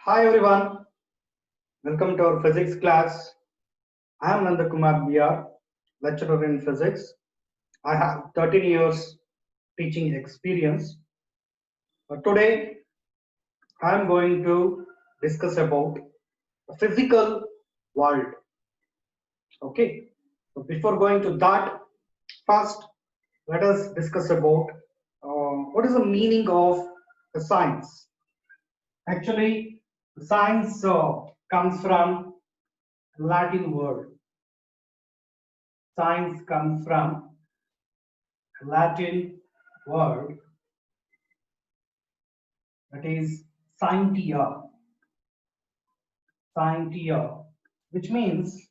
Hi everyone, welcome to our physics class. I am Nanda Kumar BR, lecturer in physics. I have 13 years teaching experience. Today I am going to discuss about the physical world. Okay, so before going to that, first let us discuss about what is the meaning of the science. Actually, science comes from Latin word. Science comes from Latin word that is scientia, scientia, which means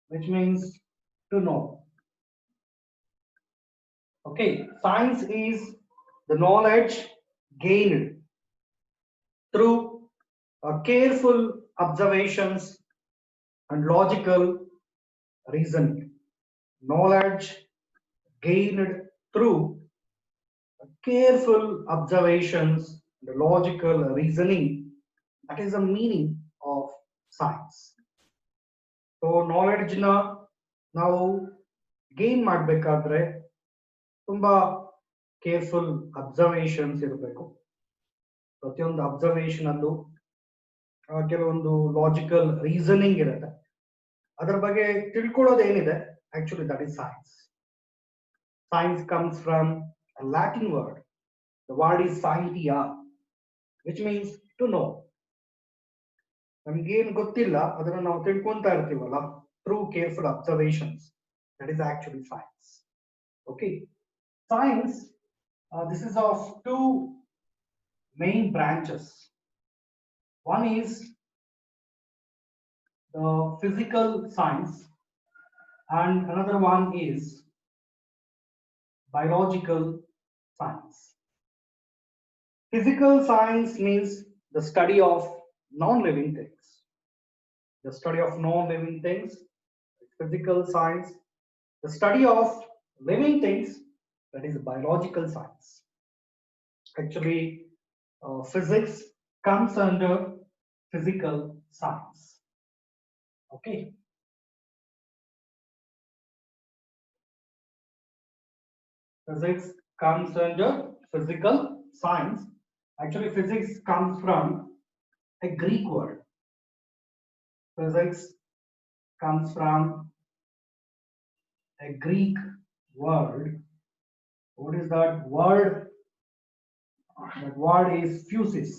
to know. Okay, science is the knowledge gained through careful observations and logical reasoning. Knowledge gained through careful observations and logical reasoning. That is the meaning of science. So knowledge na ನಾವು gain ಮಾಡಬೇಕಾದ್ರೆ ತುಂಬಾ careful observations ಇರಬೇಕು. ಪ್ರತಿಯೊಂದು observation ಅಲ್ಲೂ ಕೆಲವೊಂದು logical reasoning ಇರುತ್ತೆ. ಅದರ ಬಗ್ಗೆ ತಿಳ್ಕೊಳ್ಳೋದೇನಿದೆ actually that is science. Science comes from a Latin word. The word is scientia, which means to know. ನಮ್ಗೇನು ಗೊತ್ತಿಲ್ಲ ಅದನ್ನ ನಾವು ತಿಳ್ಕೊಂತಾ ಇರ್ತೀವಲ್ಲ through careful observations. That is actually science. Okay, science this is of two main branches. One is the physical science and another one is biological science. Physical science means the study of non-living things. The study of non-living things, physical science. The study of living things, that is biological science. Actually, physics comes under physical science. Okay. Physics comes under physical science. Actually, physics comes from a Greek word. Physics comes from a Greek word. What is that word? That word is physis.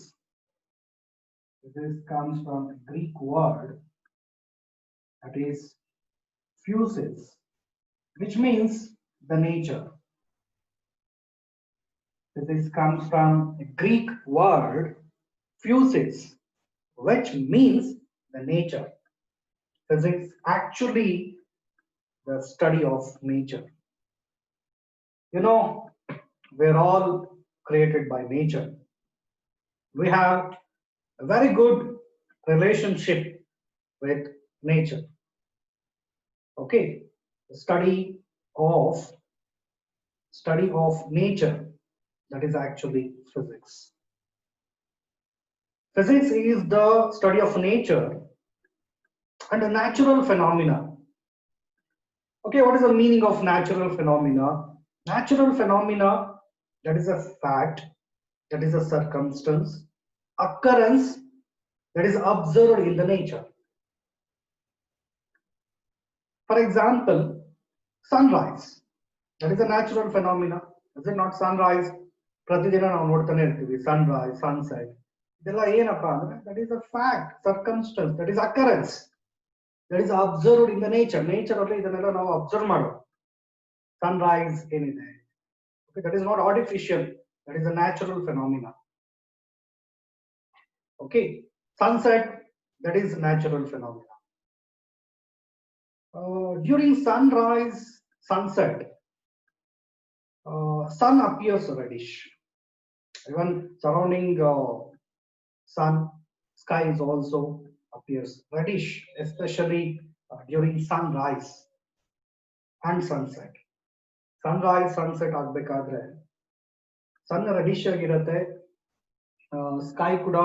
This comes from a Greek word that is physis, which means the nature. This comes from a Greek word physis, which means the nature. Physics actually the study of nature. You know, we're all created by nature. We have a very good relationship with nature. Okay, the study of nature, that is actually physics. Physics is the study of nature and the natural phenomena. Okay, what is the meaning of natural phenomena? Natural phenomena, that is a fact, that is a circumstance, occurrence that is observed in the nature. For example, sunrise, that is a natural phenomena. Is it not? Sunrise ಪ್ರತಿದಿನ ನಾವು ನೋಡ್ತಾನೆ ಇರ್ತೀವಿ. Sunrise, sunset, ಇದೆಲ್ಲ ಏನಪ್ಪಾ ಅಂದ್ರೆ that is a fact, circumstance, that is occurrence, that is observed in the nature. Nature ಅಲ್ಲಿ ಇದನ್ನೆಲ್ಲ ನಾವು ಅಬ್ಸರ್ವ್ ಮಾಡೋದು. Sunrise ಏನಿದೆ, okay, that is not artificial, that is a natural phenomena. Okay, sunset, that is natural phenomena. During sunrise, sunset, sun appears reddish. Even surrounding sun, sky is also appears reddish, especially during sunrise and sunset. Sunrise, sunset ಆಗ್ಬೇಕಾದ್ರೆ sun reddish ಆಗಿರುತ್ತೆ, sky ಕೂಡ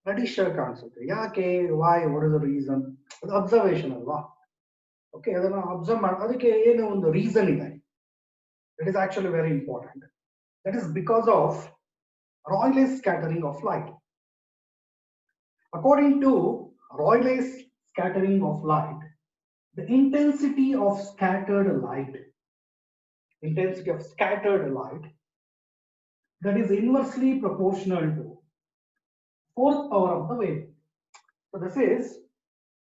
reddish ಆಗಿ ಕಾಣಿಸುತ್ತೆ. ಯಾಕೆ? Why? What is the reason? ಅದು observation ಅಲ್ವಾ? Okay, ಅದನ್ನ observe ಮಾಡಿ ಅದಕ್ಕೆ ಏನೋ ಒಂದು ರೀಸನ್ ಇದೆ. It is actually very important. That is because of Rayleigh's scattering of light. According to Rayleigh's scattering of light, the intensity of scattered light that is inversely proportional to fourth power of the wave. So this is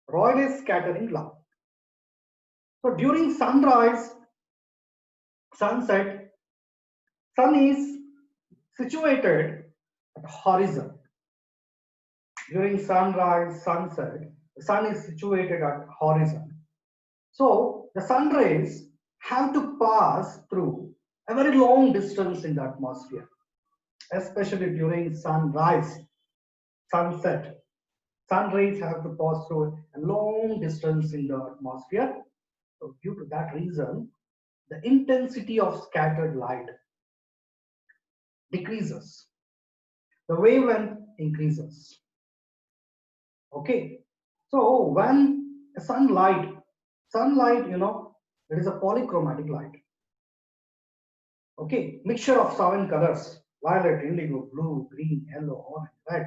Rayleigh's scattering law. So during sunrise, sunset, sun is situated at the horizon. During sunrise, sunset, the sun is situated at horizon. So the sun rays have to pass through a very long distance in the atmosphere, especially during sunrise, sunset. Sun rays have to pass through a long distance in the atmosphere. So due to that reason, the intensity of scattered light decreases. The wavelength increases. Okay. So when sunlight, it is a polychromatic light. Okay, mixture of 7 colors: violet, indigo, blue, green, yellow, orange, red.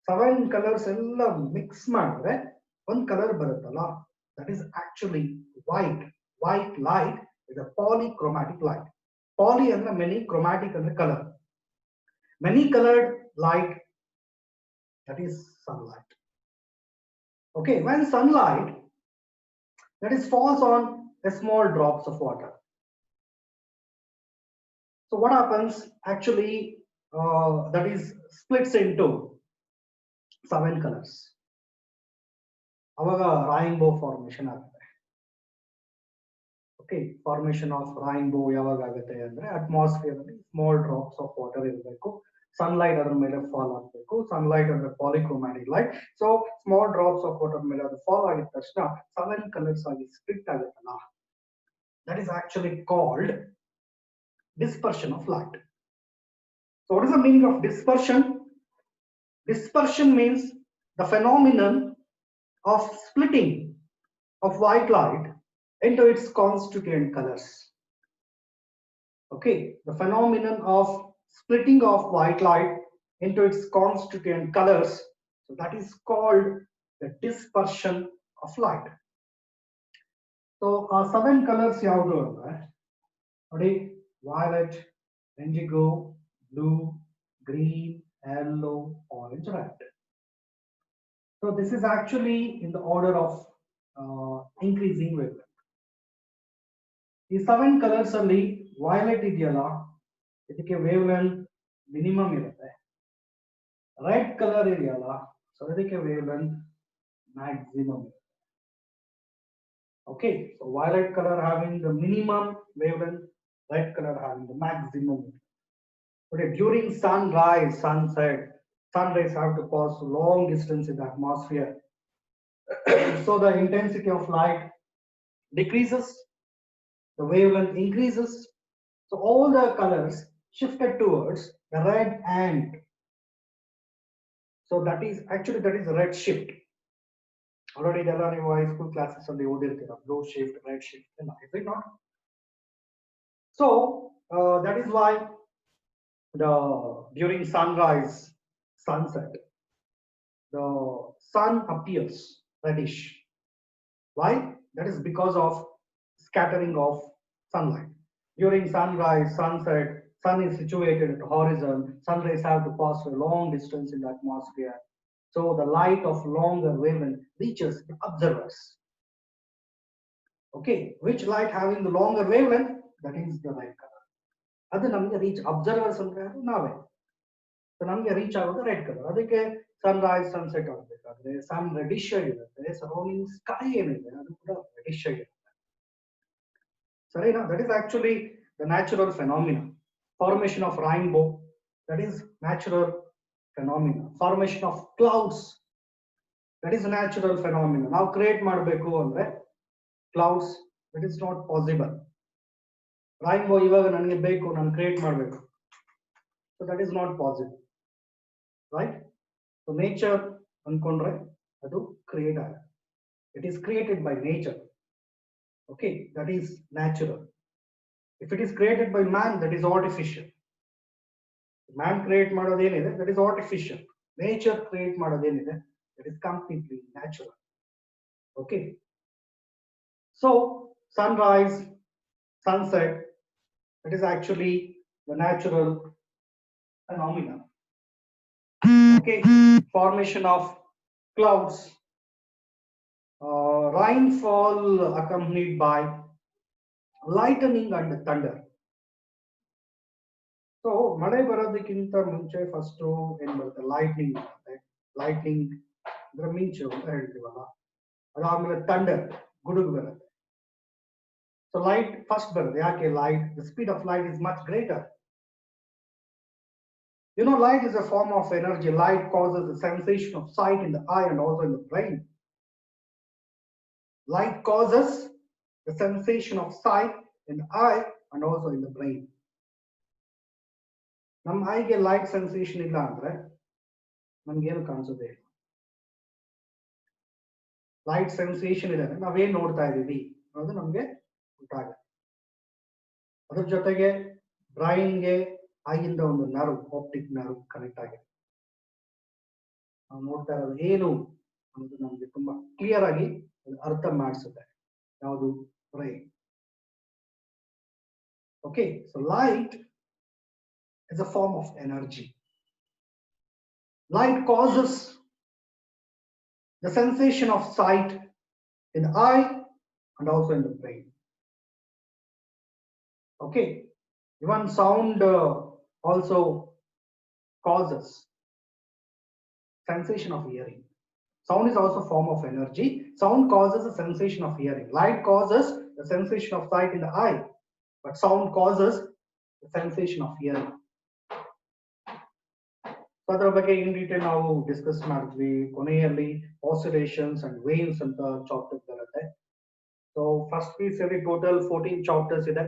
7 colors ಎಲ್ಲ mix ಮಾಡಿದ್ರೆ ಒಂದು colour ಬರುತ್ತಲ್ಲ, that is actually white. White light is a polychromatic light. Poly ಅಂದ್ರೆ many, chromatic ಅಂದ್ರೆ color. Many colored light, that is sunlight. Okay, when sunlight that is falls on a small drops of water. So what happens actually, that is splits into 7 colors. Avaga rainbow formation agutte. Okay, formation of rainbow yavaga agutte andre atmosphere alli small drops of water irbeku, sunlight adar mele fall agbeku. Sunlight andre polychromatic light, so small drops of water mele adu fall agida tashna 7 colors agi split aguttalla. That is actually called dispersion of light. So what is the meaning of dispersion? Dispersion means the phenomenon of splitting of white light into its constituent colors. Okay, the phenomenon of splitting of white light into its constituent colors, so that is called the dispersion of light. So 7 colors yavadu andre ನೋಡಿ, violet, indigo, blue, green, yellow, orange, red. So this is actually in the order of increasing wavelength. The 7 colors alli violet idiyalla, idakke wavelength minimum irutte. Red color idiyalla, so idakke wavelength maximum irutte. Okay, so violet color having the minimum wavelength, red color having the maximum. Okay, during sunrise, sunset, sun rays have to pass long distance in the atmosphere. So the intensity of light decreases, the wavelength increases. So all the colors shifted towards the red end. So that is red shift. Already della ನೀವು high school classes ಅಲ್ಲಿ ಓದಿರ್ತೀರಾ, blue shift, red shift, is it not? So that is why during sunrise, sunset, the sun appears reddish. Why? That is because of scattering of sunlight. During sunrise, sunset, sun is situated at the horizon. Sun rays have to pass a long distance in the atmosphere. So the light of longer wavelength reaches the observers. Okay, which light having the longer wavelength? That is the red color. ಅದು ನಮಗೆ reach observers ಅಂದ್ರೆ ನಾವೇ. So ನಮಗೆ reach ಆಗೋದು red colour. ಅದಕ್ಕೆ Sunrise sunset ಆಗಬೇಕಾದ್ರೆ ಸನ್ reddish ಆಗಿರುತ್ತೆ, surrounding sky ಏನಿದೆ ಅದು ಕೂಡ ರೆಡಿಶ್ ಆಗಿರುತ್ತೆ. ಸರಿನಾ? That is actually the natural phenomena. Formation of rainbow, that is natural phenomena. Formation of clouds, that is natural phenomena. ನಾವು ಕ್ರಿಯೇಟ್ ಮಾಡಬೇಕು ಅಂದ್ರೆ clouds, that is not possible. Rainbow ಇವಾಗ ನನಗೆ ಬೇಕು, ನಾನು ಕ್ರಿಯೇಟ್ ಮಾಡಬೇಕು, so that is not possible, right? So nature ಅನ್ಕೊಂಡ್ರೆ ಅದು create ಆಗುತ್ತೆ. It is created by nature. Okay, that is natural. If it is created by man, that is artificial. Man create ಮಾಡೋದೇನಿದೆ, that is artificial. Nature create ಮಾಡೋದೇನಿದೆ, that is completely natural. Okay, so sunrise, sunset, that is actually the natural phenomena. Okay, formation of clouds, rainfall accompanied by lightning and thunder. So ಮಳೆ ಬರೋದಕ್ಕಿಂತ ಮುಂಚೆ first ಏನ್ ಬರುತ್ತೆ, lightning ಬರುತ್ತೆ. Lightning ಅಂದ್ರೆ ಮಿಂಚು ಅಂತ ಹೇಳ್ತೀವಲ್ಲ, ಅದಾದ್ಮೇಲೆ ಥಂಡರ್, ಗುಡುಗು ಬರುತ್ತೆ. ಸೊ ಲೈಟ್ ಫಸ್ಟ್ ಬರುತ್ತೆ. ಯಾಕೆ light? The speed of light is much greater. You know, light is a form of energy. Light causes a sensation of sight in the eye and also in the brain. Light causes the sensation of sight in the eye and also in the brain. ನಮ್ಮ ಐಗೆ light sensation ಇಲ್ಲ ಅಂದ್ರೆ ನಮ್ಗೇನು ಕಾಣಿಸೋದೇ ಇಲ್ಲ. Light sensation ಇದೆ ಅಂದ್ರೆ ನಾವೇನ್ ನೋಡ್ತಾ ಇದೀವಿ ಅನ್ನೋದು ನಮ್ಗೆ ಗೊತ್ತಾಗುತ್ತೆ. ಅದ್ರ ಜೊತೆಗೆ ಬ್ರೈನ್ಗೆ ಆಗಿಂದ ಒಂದು ನರ್ವ್, ಆಪ್ಟಿಕ್ ನರ್ವ್ ಕನೆಕ್ಟ್ ಆಗಿದೆ. ನಾವು ನೋಡ್ತಾ ಇರೋದು ಏನು ಅನ್ನೋದು ನಮ್ಗೆ ತುಂಬಾ ಕ್ಲಿಯರ್ ಆಗಿ ಅರ್ಥ ಮಾಡಿಸುತ್ತೆ. ಯಾವುದು? Brain. Okay, so light is a form of energy. Light causes the sensation of sight in the eye and also in the brain. Okay, even sound also causes sensation of hearing. Sound is also a form of energy. Sound causes a sensation of hearing. Light causes the sensation of sight in the eye, but sound causes the sensation of hearing. So ಅದರ ಬಗ್ಗೆ in detail ನಾವು discuss ಮಾಡಿದ್ವಿ. ಕೊನೆಯಲ್ಲಿ oscillations and waves ಅಂತ chapter ಬರುತ್ತೆ. So first piece ಅಲ್ಲಿ total 14 chapters ಇದೆ.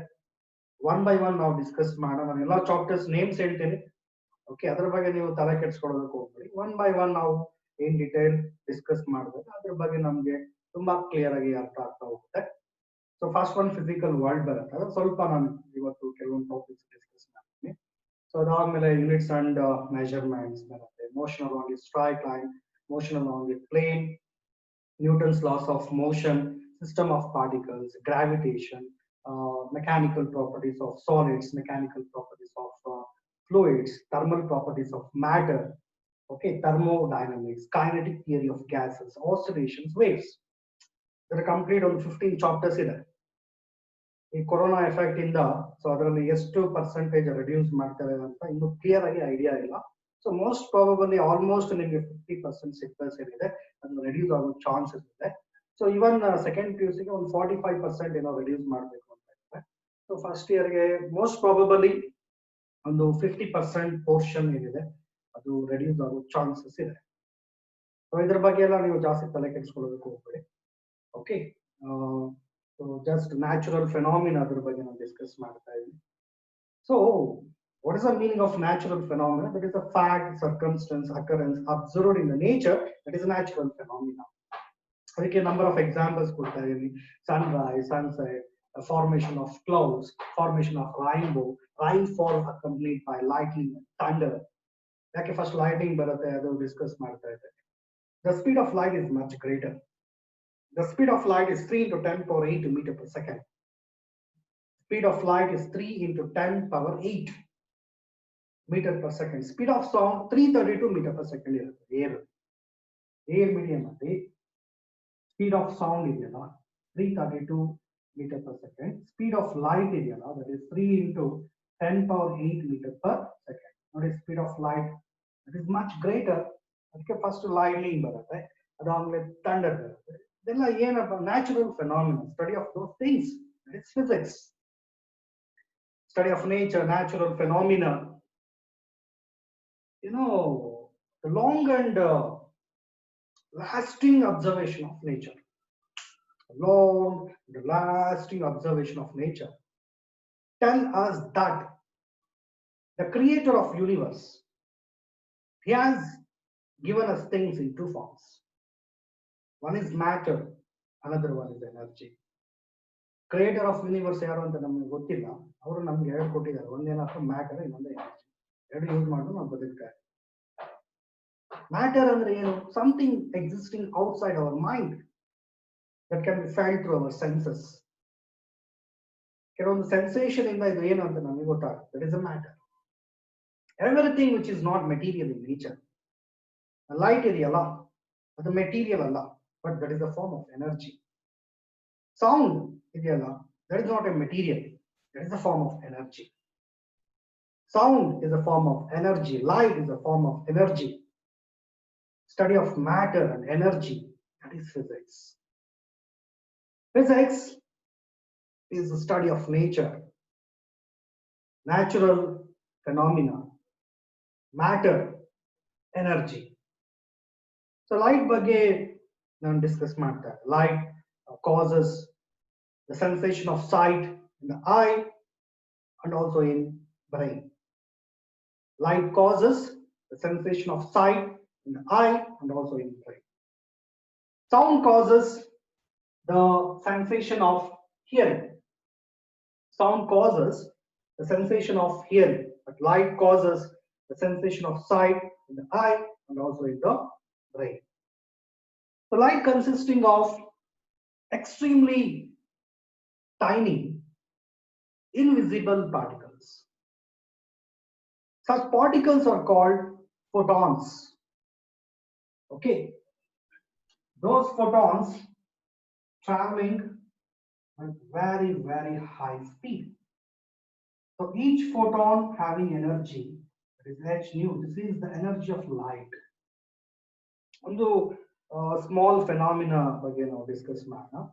One by one ನಾವು ಡಿಸ್ಕಸ್ ಮಾಡೋಣ. ನಾನು ಎಲ್ಲಾ ಚಾಪ್ಟರ್ಸ್ ನೇಮ್ಸ್ ಹೇಳ್ತೀನಿ. ಓಕೆ, ಅದ್ರ ಬಗ್ಗೆ ನೀವು ತಲೆ ಕೆಡ್ಸ್ಕೊಳ್ಳೋದಕ್ಕೆ ಹೋಗ್ಬೇಡಿ. ಒನ್ ಬೈ ಒನ್ ನಾವು ಏನ್ ಡೀಟೇಲ್ ಡಿಸ್ಕಸ್ ಮಾಡಿದಾಗ ಅದ್ರ ಬಗ್ಗೆ ನಮ್ಗೆ ತುಂಬಾ ಕ್ಲಿಯರ್ ಆಗಿ ಅರ್ಥ ಆಗ್ತಾ ಹೋಗುತ್ತೆ. So first one physical world ಬರುತ್ತೆ. ಅದು ಸ್ವಲ್ಪ ನಾನು ಇವತ್ತು ಕೆಲವೊಂದು ಟಾಪಿಕ್ಸ್ ಡಿಸ್ಕಸ್ ಮಾಡ್ತೀನಿ. So ಅದಾದ್ಮೇಲೆ ಯೂನಿಟ್ಸ್ ಅಂಡ್ ಮೆಜರ್ಮೆಂಟ್ಸ್ ಬರುತ್ತೆ. Motion along a straight line, motion along a plane, Newton's laws of motion, system of particles, gravitation, mechanical properties of solids, mechanical properties of fluids, thermal properties of matter, okay, thermodynamics, kinetic theory of gases, oscillations, waves. There are complete on 15 chapters ಇದೆ. ಈ corona effect ಇಂದ so ಅದರಲ್ಲಿ ಎಷ್ಟು percentage reduce ಮಾಡ್ತಾರೆ ಅಂತ ಇನ್ನು clear ಆಗಿ idea ಇಲ್ಲ. ಸೊ ಮೋಸ್ಟ್ ಪ್ರಾಬಬಲಿ ಆಲ್ಮೋಸ್ಟ್ ನಿಮಗೆ 50% ಸೆಕ್ಟರ್ಸ್ ಏನಿದೆ ಅದು ರೆಡ್ಯೂಸ್ ಆಗೋ ಚಾನ್ಸಸ್ ಇದೆ. ಸೊ ಇವನ್ ಸೆಕೆಂಡ್ PUC ಗೆ ಒಂದು 45% ಏನೋ ರೆಡ್ಯೂಸ್ ಮಾಡಬೇಕು ಅಂತ ಇದ್ದಾರೆ. ಸೊ ಫಸ್ಟ್ ಇಯರ್ಗೆ ಮೋಸ್ಟ್ ಪ್ರಾಬಬಲಿ ಒಂದು 50% ಪೋರ್ಷನ್ ಏನಿದೆ ಅದು ರೆಡ್ಯೂಸ್ ಆಗೋ ಚಾನ್ಸಸ್ ಇದೆ. ಸೊ ಇದ್ರ ಬಗ್ಗೆ ಎಲ್ಲ ನೀವು ಜಾಸ್ತಿ ತಲೆ ಕೆಡಿಸ್ಕೊಳ್ಳೋದಕ್ಕೆ ಹೋಗ್ಬೇಡಿ. Okay, so just natural phenomena adar ಬಗ್ಗೆ ನಾವು ಡಿಸ್ಕಸ್ ಮಾಡ್ತಾ ಇದ್ದೀವಿ. So what is the meaning of natural phenomena? That is a fact, circumstance, occurrence observed in the nature, that is a natural phenomena. ಅದಕ್ಕೆ ನಂಬರ್ ಆಫ್ ಎಕ್ಸಾಂಪಲ್ಸ್ ಕೊಡ್ತಾ ಇದ್ದೀನಿ. Sunrise, sunset, formation of clouds, formation of rainbow, rainfall accompanied by lightning, thunder. ಯಾಕೆ first lightning ಬರುತ್ತೆ ಅದು discuss ಮಾಡ್ತಾ ಇದ್ದೇವೆ. The speed of light is much greater. The speed of light is 3 into 10 power 8 meter per second. Speed of light is 3 into 10 power 8 meter per second. Speed of sound 332 meter per second ಇರುತ್ತೆ. Air medium ಅಲ್ಲಿ speed of sound ಇದೆಯಲ್ಲ 332 meter per second. Speed of light ಇದೆಯಲ್ಲ that is 3 into 10 power 8 meter per second. ನೋಡಿ, speed of light that is much greater. ಅದಕ್ಕೆ first lightning ಬರುತ್ತೆ, ಅದಾದ್ಮೇಲೆ thunder ಬರುತ್ತೆ. ಇದೆಲ್ಲ ಏನಪ್ಪ? Natural phenomena, study of those things. That is physics. Study of nature, natural phenomena. You know, the long and lasting observation of nature. Long and lasting observation of nature tell us that the creator of universe, he has given us things in two forms. One is matter, another one is energy. Creator of universe ಯಾರು ಅಂತ ನಮಗೆ ಗೊತ್ತಿಲ್ಲ, ಅವರು ನಮ್ಗೆ ಎರಡು ಕೊಟ್ಟಿದ್ದಾರೆ, ಒಂದೇನಪ್ಪ matter, ಇನ್ನೊಂದು energy. ಎರಡು ಯೂಸ್ ಮಾಡಿದ್ರು ನಾವು ಬದುಕ್ತಾರೆ. ಮ್ಯಾಟರ್ ಅಂದ್ರೆ ಏನು? Something existing outside our mind that can be felt through our senses. ಕೆಲವೊಂದು ಸೆನ್ಸೇಷನ್ ಇಂದ ಇದು ಏನು ಅಂತ ನಮಗೆ ಗೊತ್ತಾಗುತ್ತೆ. That is a matter. Everything which is not material in nature, light ಇದೆಯಲ್ಲ ಅದು ಮೆಟೀರಿಯಲ್ ಅಲ್ಲ, but that is a form of energy. Sound ಇದೆಯಲ್ಲ, that is not a material, that is a form of energy. Sound is a form of energy, light is a form of energy. Study of matter and energy, that is physics. Physics is the study of nature, natural phenomena, matter, energy. So light ಬಗ್ಗೆ ನಾನು discuss ಮಾಡ್ತಾರೆ. Light causes the sensation of sight in the eye and also in brain. Light causes the sensation of sight in the eye and also in brain. Sound causes the sensation of hearing. Sound causes the sensation of hearing, but light causes the sensation of sight in the eye and also in the brain. The light consisting of extremely tiny, invisible particles. Such particles are called photons. Okay, those photons traveling at very, very high speed. So each photon having energy, that is h nu. This is the energy of light. ಒಂದು small phenomena ಬಗ್ಗೆ ನಾವು discuss ಮಾಡೋಣ.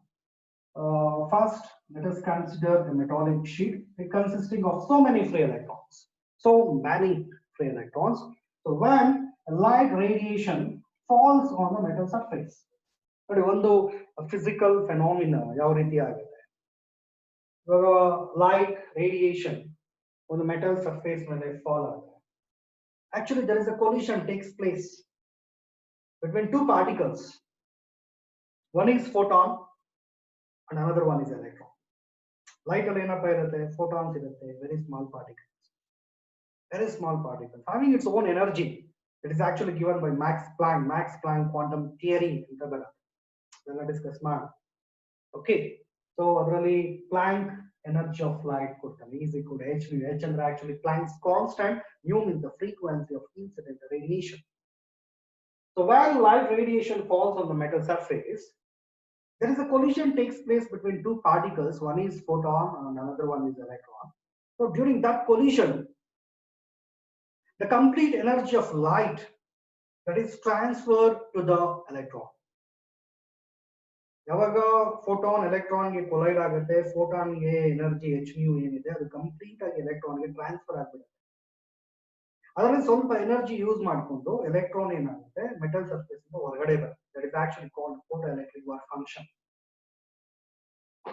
First, let us consider a metallic sheet consisting of so many free electrons. So many free electrons. So when a light radiation falls on the metal surface, ನೋಡಿ ಒಂದು physical phenomena ಯಾವ ರೀತಿ ಆಗುತ್ತೆ. ಇವಾಗ light radiation ಒಂದು metal surface ಮೇಲೆ fall ಆಗುತ್ತೆ. Actually, there is a collision takes place between two particles. One is photon and another one is electron. Light ಅಲ್ಲಿ ಏನಪ್ಪ ಇರುತ್ತೆ? Photons ಇರುತ್ತೆ, very small particles having its own energy. It is actually given by Max Planck quantum theory ಅಂತ ಬರುತ್ತೆ. ಅದನ್ನ discuss ಮಾಡಿ. Okay, so ಅದರಲ್ಲಿ Planck energy of light ಕೊಡ್ತಾನೆ is equal to h nu. H ಅಂದ್ರೆ actually Planck's constant, nu is the frequency of incident radiation. So while light radiation falls on the metal surface, there is a collision takes place between two particles. One is photon and another one is electron. So during that collision, the complete energy of light that is transferred to the electron. ಯಾವಾಗ photon electron ಗೆ collide ಆಗುತ್ತೆ, photon ಗೆ energy h nu ಏನಿದೆ ಅದು complete ಆಗಿ electron ಗೆ transfer ಆಗ್ಬಿಡುತ್ತೆ. ಅದರಲ್ಲಿ ಸ್ವಲ್ಪ ಎನರ್ಜಿ ಯೂಸ್ ಮಾಡಿಕೊಂಡು ಎಲೆಕ್ಟ್ರಾನ್ ಏನಾಗುತ್ತೆ ಮೆಟಲ್ ಸರ್ಫೇಸ್ ಇಂದ ಹೊರಗಡೆ ಬರುತ್ತೆ. That is actually called photoelectric work function.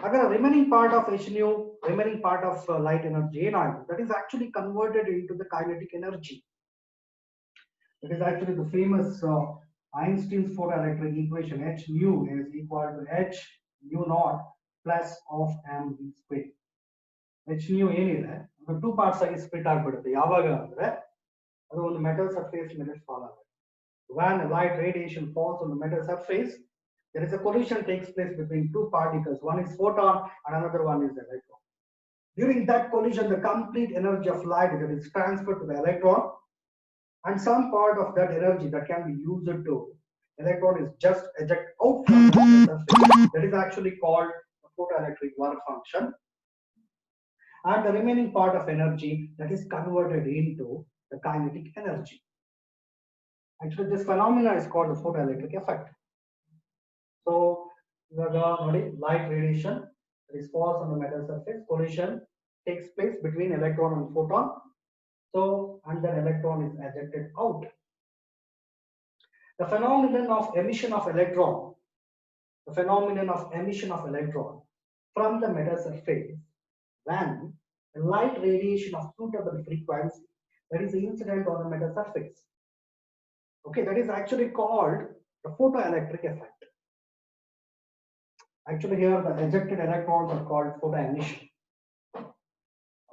Again, remaining part of h nu, remaining part of light energy ಏನಾಗುತ್ತೆ, that is actually converted into the kinetic energy. It is actually the famous Einstein's photoelectric equation. H nu is equal to h nu naught plus of mv square. H nu ಏನಿದೆ ಅದು two parts ಆಗಿ split ಆಗಿಬಿಡುತ್ತೆ. ಯಾವಾಗ ಅಂದ್ರೆ ಅದು ಒಂದು metal surface ಮೇಲೆ fall ಆಗುತ್ತೆ. When a light radiation falls on the metal surface, there is a collision takes place between two particles. One is photon and another one is electron. During that collision, the complete energy of light that is transferred to the electron, and some part of that energy that can be used to electron is just ejected out from the surface. That is actually called the photoelectric work function. And the remaining part of energy that is converted into the kinetic energy. Actually, this phenomena is called the photoelectric effect. So, light radiation that is falls on the metal surface, collision takes place between electron and photon. So, and then electron is ejected out. The phenomenon of emission of electron from the metal surface when a light radiation of suitable frequency that is incident on the metal surface. Okay, that is actually called the photoelectric effect. Actually, here the ejected electrons are called photoemission.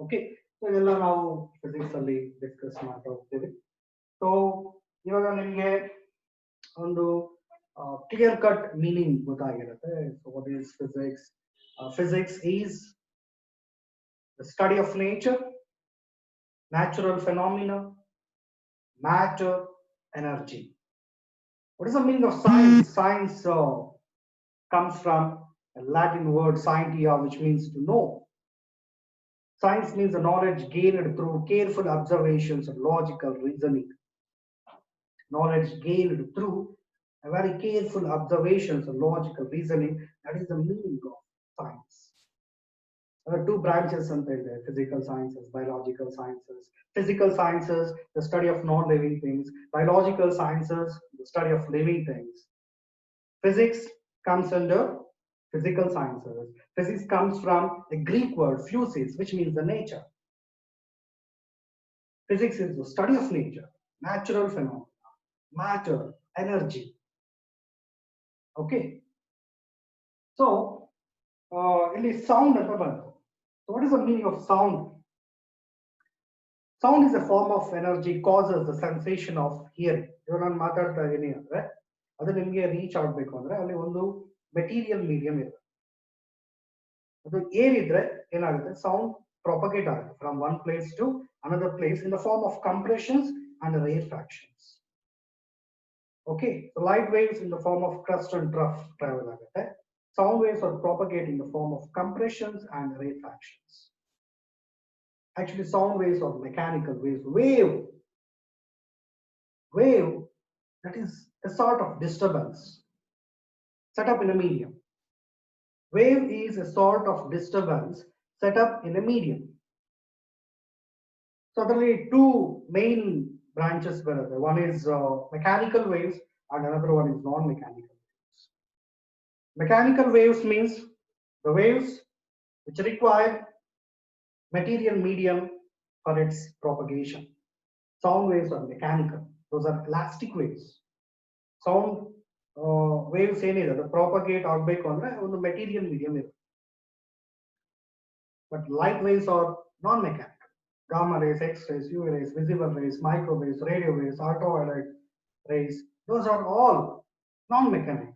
Okay, so ಇದೆಲ್ಲ ನಾವು physics ಅಲ್ಲಿ discuss ಮಾಡ್ತಾ ಹೋಗ್ತೀವಿ. So ಇವಾಗ ನಿಮಗೆ ಒಂದು clear cut meaning ಗೊತ್ತಾಗಿರುತ್ತೆ. So what is physics? Physics is the study of nature, natural phenomena, matter, energy. What is the meaning of science? Science comes from a Latin word scientia, which means to know. Science means the knowledge gained through careful observations and logical reasoning. Knowledge gained through a very careful observations and logical reasoning. That is the meaning of science. There are two branches until there: physical sciences, biological sciences. Physical sciences, the study of non-living things. Biological sciences, the study of living things. Physics comes under physical sciences. Physics comes from the Greek word physis, which means the nature. Physics is the study of nature, natural phenomena, matter, energy. Okay. So, in the sound, so what is the meaning of sound? Sound is a form of energy, causes the sensation of hearing. ಇವಾಗ ನಾನು ಮಾತಾಡ್ತಾ ಇದ್ದೀನಿ ಅಂದ್ರೆ ಅದು ನಿಮಗೆ reach ಆಗಬೇಕು ಅಂದ್ರೆ ಅಲ್ಲಿ ಒಂದು ಮೆಟೀರಿಯಲ್ ಮೀಡಿಯಂ ಇರುತ್ತೆ. ಅದು ಏನಿದ್ರೆ ಏನಾಗುತ್ತೆ, ಸೌಂಡ್ propagate ಆಗುತ್ತೆ from one place to another place in the form of compressions and rarefactions. Okay, so light waves in the form of crust and trough travel ಆಗುತ್ತೆ. Sound waves are propagate in the form of compressions and rarefactions. Actually, sound waves are mechanical waves. Wave, that is a sort of disturbance set up in a medium. Wave is a sort of disturbance set up in a medium. So there are two main branches. One is mechanical waves and another one is non-mechanical waves. Mechanical waves means the waves which require material medium for its propagation. Sound waves are mechanical. Those are elastic waves. Sound waves ಏನಿದೆ ಅದು propagate ಆಗಬೇಕು ಅಂದ್ರೆ ಒಂದು material medium ಇರುತ್ತೆ. But light waves are non-mechanical. Gamma rays, X-rays, UV rays, visible rays, microwaves, radio waves, ultraviolet rays, those are all non-mechanical.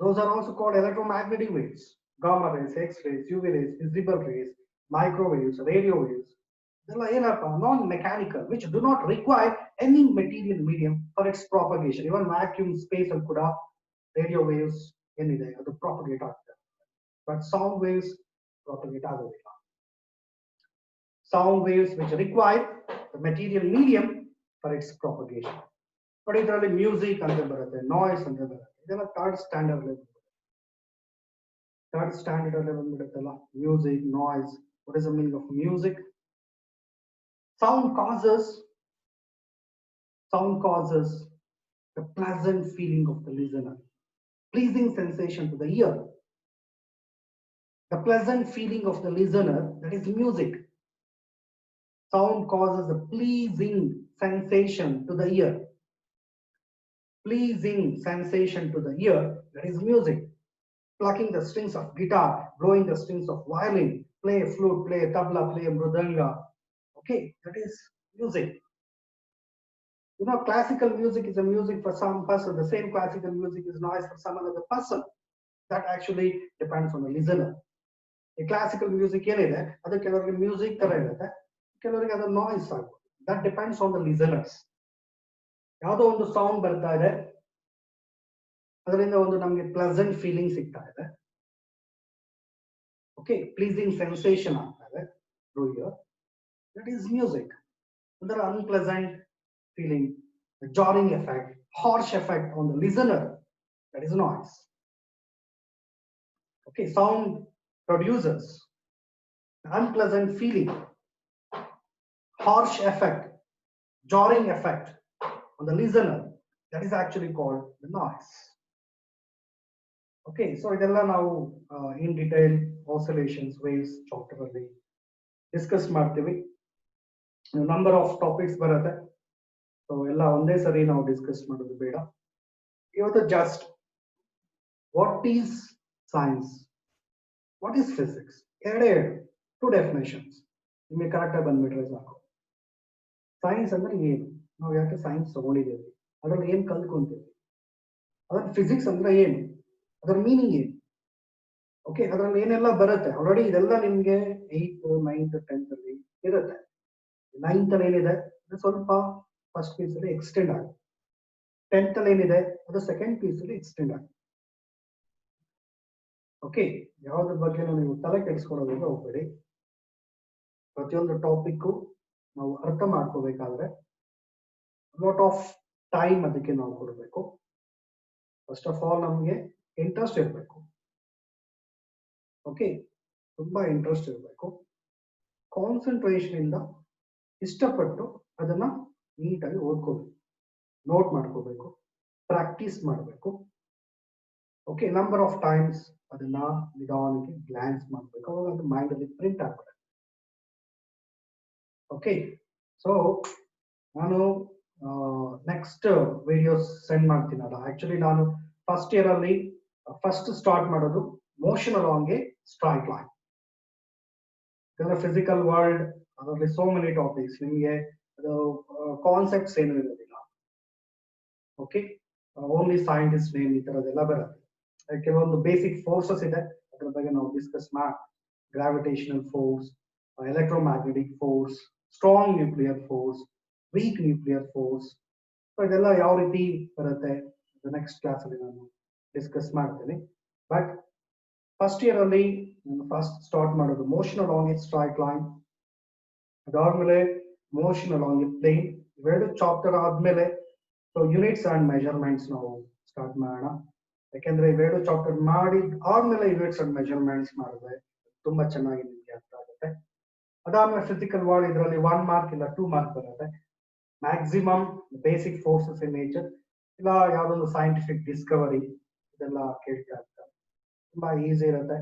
Those are also called electromagnetic waves. Gamma rays, X-rays, UV rays, visible rays, microwaves, radio waves. They are non-mechanical, which do not require any material medium for its propagation. Even vacuum space and kuda radio waves ಏನಿದೆ ಅದು propagate ಆಗ್ತದೆ. But sound waves propagate ಆಗೋದಿಲ್ಲ. Sound waves which require the material medium for its propagation. But ಇದರಲ್ಲಿ music ಅಂತ ಬರುತ್ತೆ, noise ಅಂತ ಬರುತ್ತೆ. ಇದೆಲ್ಲ third standard level. Third standard level ಬಂದ್ಬಿಡುತ್ತಲ್ಲ, music, noise. What is the meaning of music? Sound causes the pleasant feeling of the listener, pleasing sensation to the ear. The pleasant feeling of the listener, that is music. Sound causes a pleasing sensation to the ear. Pleasing sensation to the ear, that is music. Plucking the strings of guitar, blowing the strings of violin, play a flute, play a tabla, play a mridanga. Okay, that is music. You know, classical music is a music for some person. The same classical music is noise for some other person. That actually depends on the listener. The classical music ಏನಿದೆ ಅದು ಕೆಲವರಿಗೆ music ತರ ಇರುತ್ತೆ, ಕೆಲವರಿಗೆ ಅದು noise ಆಗುತ್ತೆ. That depends on the listeners. ಯಾವುದೋ ಒಂದು ಸಾಂಗ್ ಬರ್ತಾ ಇದೆ, ಅದರಿಂದ ಒಂದು ನಮಗೆ ಪ್ಲೆಸೆಂಟ್ ಫೀಲಿಂಗ್ ಸಿಗ್ತಾ ಇದೆ. ಓಕೆ, ಪ್ಲೀಸಿಂಗ್ ಸೆನ್ಸೇಷನ್ ಆಗ್ತಾ ಇದೆ through year, that is music. ಅದರ unpleasant feeling, the jarring effect, harsh effect on the listener, that is noise. Okay, sound produces unpleasant feeling, harsh effect, jarring effect on the listener, that is actually called the noise. Okay, so idella now in detail oscillations, waves chapter alli discuss ಮಾಡ್ತೀವಿ. Number of topics ಬರುತ್ತೆ. So ಎಲ್ಲ ಒಂದೇ ಸರಿ ನಾವು discuss ಮಾಡೋದು ಬೇಡ. ಇವತ್ತು just what is science, what is physics, ಎರಡೇ ಟು ಡೆಫಿನೇಷನ್ಸ್ ನಿಮಗೆ ಕರೆಕ್ಟಾಗಿ ಬಂದ್ಬಿಟ್ರೆ ಸಾಕು. ಸೈನ್ಸ್ ಅಂದ್ರೆ ಏನು, ನಾವು ಯಾಕೆ ಸೈನ್ಸ್ ತಗೊಂಡಿದ್ದೇವೆ, ಅದ್ರಲ್ಲಿ ಏನ್ ಕಲ್ತ್ಕೊಂತೀವಿ, ಅದ್ರ ಫಿಸಿಕ್ಸ್ ಅಂದ್ರೆ ಏನು, ಅದರ ಮೀನಿಂಗ್ ಏನು, ಓಕೆ ಅದ್ರಲ್ಲಿ ಏನೆಲ್ಲ ಬರುತ್ತೆ. ಆಲ್ರೆಡಿ ಇದೆಲ್ಲ ನಿಮ್ಗೆ 8th 9th 10th ಅಲ್ಲಿ ಇರುತ್ತೆ. 9th ಅಲ್ಲಿ ಏನಿದೆ ಅದು ಸ್ವಲ್ಪ ಫಸ್ಟ್ ಪೀಸ್ ಅಲ್ಲಿ ಎಕ್ಸ್ಟೆಂಡ್ ಆಗುತ್ತೆ. 10th ಅಲ್ಲಿ ಏನಿದೆ ಅದು ಸೆಕೆಂಡ್ ಪೀಸ್ ಅಲ್ಲಿ ಎಕ್ಸ್ಟೆಂಡ್ ಆಗುತ್ತೆ. ಓಕೆ, ಯಾವ್ದ್ರ ಬಗ್ಗೆ ನೀವು ತಲೆ ಕೆಡಿಸ್ಕೊಳ್ಳೋದಕ್ಕೆ ಹೋಗ್ಬೇಡಿ. ಪ್ರತಿಯೊಂದು ಟಾಪಿಕ್ ನಾವು ಅರ್ಥ ಮಾಡ್ಕೋಬೇಕಾದ್ರೆ ಲಾಟ್ ಆಫ್ ಟೈಮ್ ಅದಕ್ಕೆ ನಾವು ಕೊಡಬೇಕು. ಫಸ್ಟ್ ಆಫ್ ಆಲ್ ನಮಗೆ ಇಂಟ್ರೆಸ್ಟ್ ಇರಬೇಕು. ಓಕೆ, ತುಂಬಾ ಇಂಟ್ರೆಸ್ಟ್ ಇರಬೇಕು. ಕಾನ್ಸಂಟ್ರೇಷನ್ ಇಂದ ಇಷ್ಟಪಟ್ಟು ಅದನ್ನ ನೀಟಾಗಿ ಓದ್ಕೋಬೇಕು, ನೋಟ್ ಮಾಡ್ಕೋಬೇಕು, ಪ್ರಾಕ್ಟೀಸ್ ಮಾಡಬೇಕು. ಓಕೆ, ನಂಬರ್ ಆಫ್ ಟೈಮ್ಸ್ ಅದನ್ನ ನಿಧಾನಕ್ಕೆ ಗ್ಲಾನ್ಸ್ ಮಾಡಬೇಕು, ಅವಾಗ ಅದು ಮೈಂಡ್ ಅಲ್ಲಿ ಪ್ರಿಂಟ್ ಆಗ್ತದೆ. ಓಕೆ, ಸೊ ನಾನು ನೆಕ್ಸ್ಟ್ ವಿಡಿಯೋಸ್ ಸೆಂಡ್ ಮಾಡ್ತೀನಲ್ಲ, ಆಕ್ಚುಲಿ ನಾನು ಫಸ್ಟ್ ಇಯರ್ ಅಲ್ಲಿ ಫಸ್ಟ್ ಸ್ಟಾರ್ಟ್ ಮಾಡೋದು motion along A straight line. ಯಾಕಂದ್ರೆ ಫಿಸಿಕಲ್ ವರ್ಲ್ಡ್ ಅದರಲ್ಲಿ ಸೋ ಮೆನಿ ಟಾಪಿಕ್ಸ್, ನಿಮಗೆ ಅದು ಕಾನ್ಸೆಪ್ಟ್ಸ್ ಏನು ಇರೋದಿಲ್ಲ. ಓಕೆ, ಓನ್ಲಿ ಸೈಂಟಿಸ್ಟ್ ನೇಮ್ ಈ ತರದೆಲ್ಲ ಬರುತ್ತೆ. ಕೆಲವೊಂದು ಬೇಸಿಕ್ ಫೋರ್ಸಸ್ ಇದೆ, ಅದ್ರ ಬಗ್ಗೆ ನಾವು ಡಿಸ್ಕಸ್ ಮಾಡಿ, gravitational force, electromagnetic force, strong nuclear force, weak nuclear force, ಇದೆಲ್ಲ ಯಾವ ರೀತಿ ಬರುತ್ತೆ ನೆಕ್ಸ್ಟ್ ಕ್ಲಾಸ್ ಅಲ್ಲಿ ನಾನು ಡಿಸ್ಕಸ್ ಮಾಡ್ತೇನೆ. ಬಟ್ ಫಸ್ಟ್ ಇಯರ್ ಅಲ್ಲಿ ನಾನು ಫಸ್ಟ್ ಸ್ಟಾರ್ಟ್ ಮಾಡೋದು motion along A straight line, ಅದಾದ್ಮೇಲೆ ಮೋಷನ್ ಅಲಾಂಗ್ ಎ ಪ್ಲೇನ್. ಇವೆರಡು ಚಾಪ್ಟರ್ ಆದ್ಮೇಲೆ ಯೂನಿಟ್ಸ್ ಅಂಡ್ ಮೆಜರ್ಮೆಂಟ್ಸ್ ನಾವು ಸ್ಟಾರ್ಟ್ ಮಾಡೋಣ. ಯಾಕೆಂದ್ರೆ ಇವೆರಡು ಚಾಪ್ಟರ್ ಮಾಡಿ ಆದ್ಮೇಲೆ ಯೂನಿಟ್ಸ್ ಅಂಡ್ ಮೆಜರ್ಮೆಂಟ್ಸ್ ಮಾಡಿದ್ರೆ ತುಂಬಾ ಚೆನ್ನಾಗಿ ನಿಮ್ಗೆ ಅರ್ಥ ಆಗುತ್ತೆ. ಅದಾದ್ಮೇಲೆ ಫಿಸಿಕಲ್ ವರ್ಲ್ಡ್, ಇದರಲ್ಲಿ 1 ಮಾರ್ಕ್ ಇಲ್ಲ 2 ಮಾರ್ಕ್ ಬರುತ್ತೆ. Maximum basic forces in nature, ಇಲ್ಲ ಯಾವ್ದೊಂದು ಸೈಂಟಿಫಿಕ್ ಡಿಸ್ಕವರಿ, ಇದೆಲ್ಲ ಕೇಳ್ತಾ ಇರ್ತಾರೆ, ತುಂಬಾ ಈಸಿ ಇರುತ್ತೆ.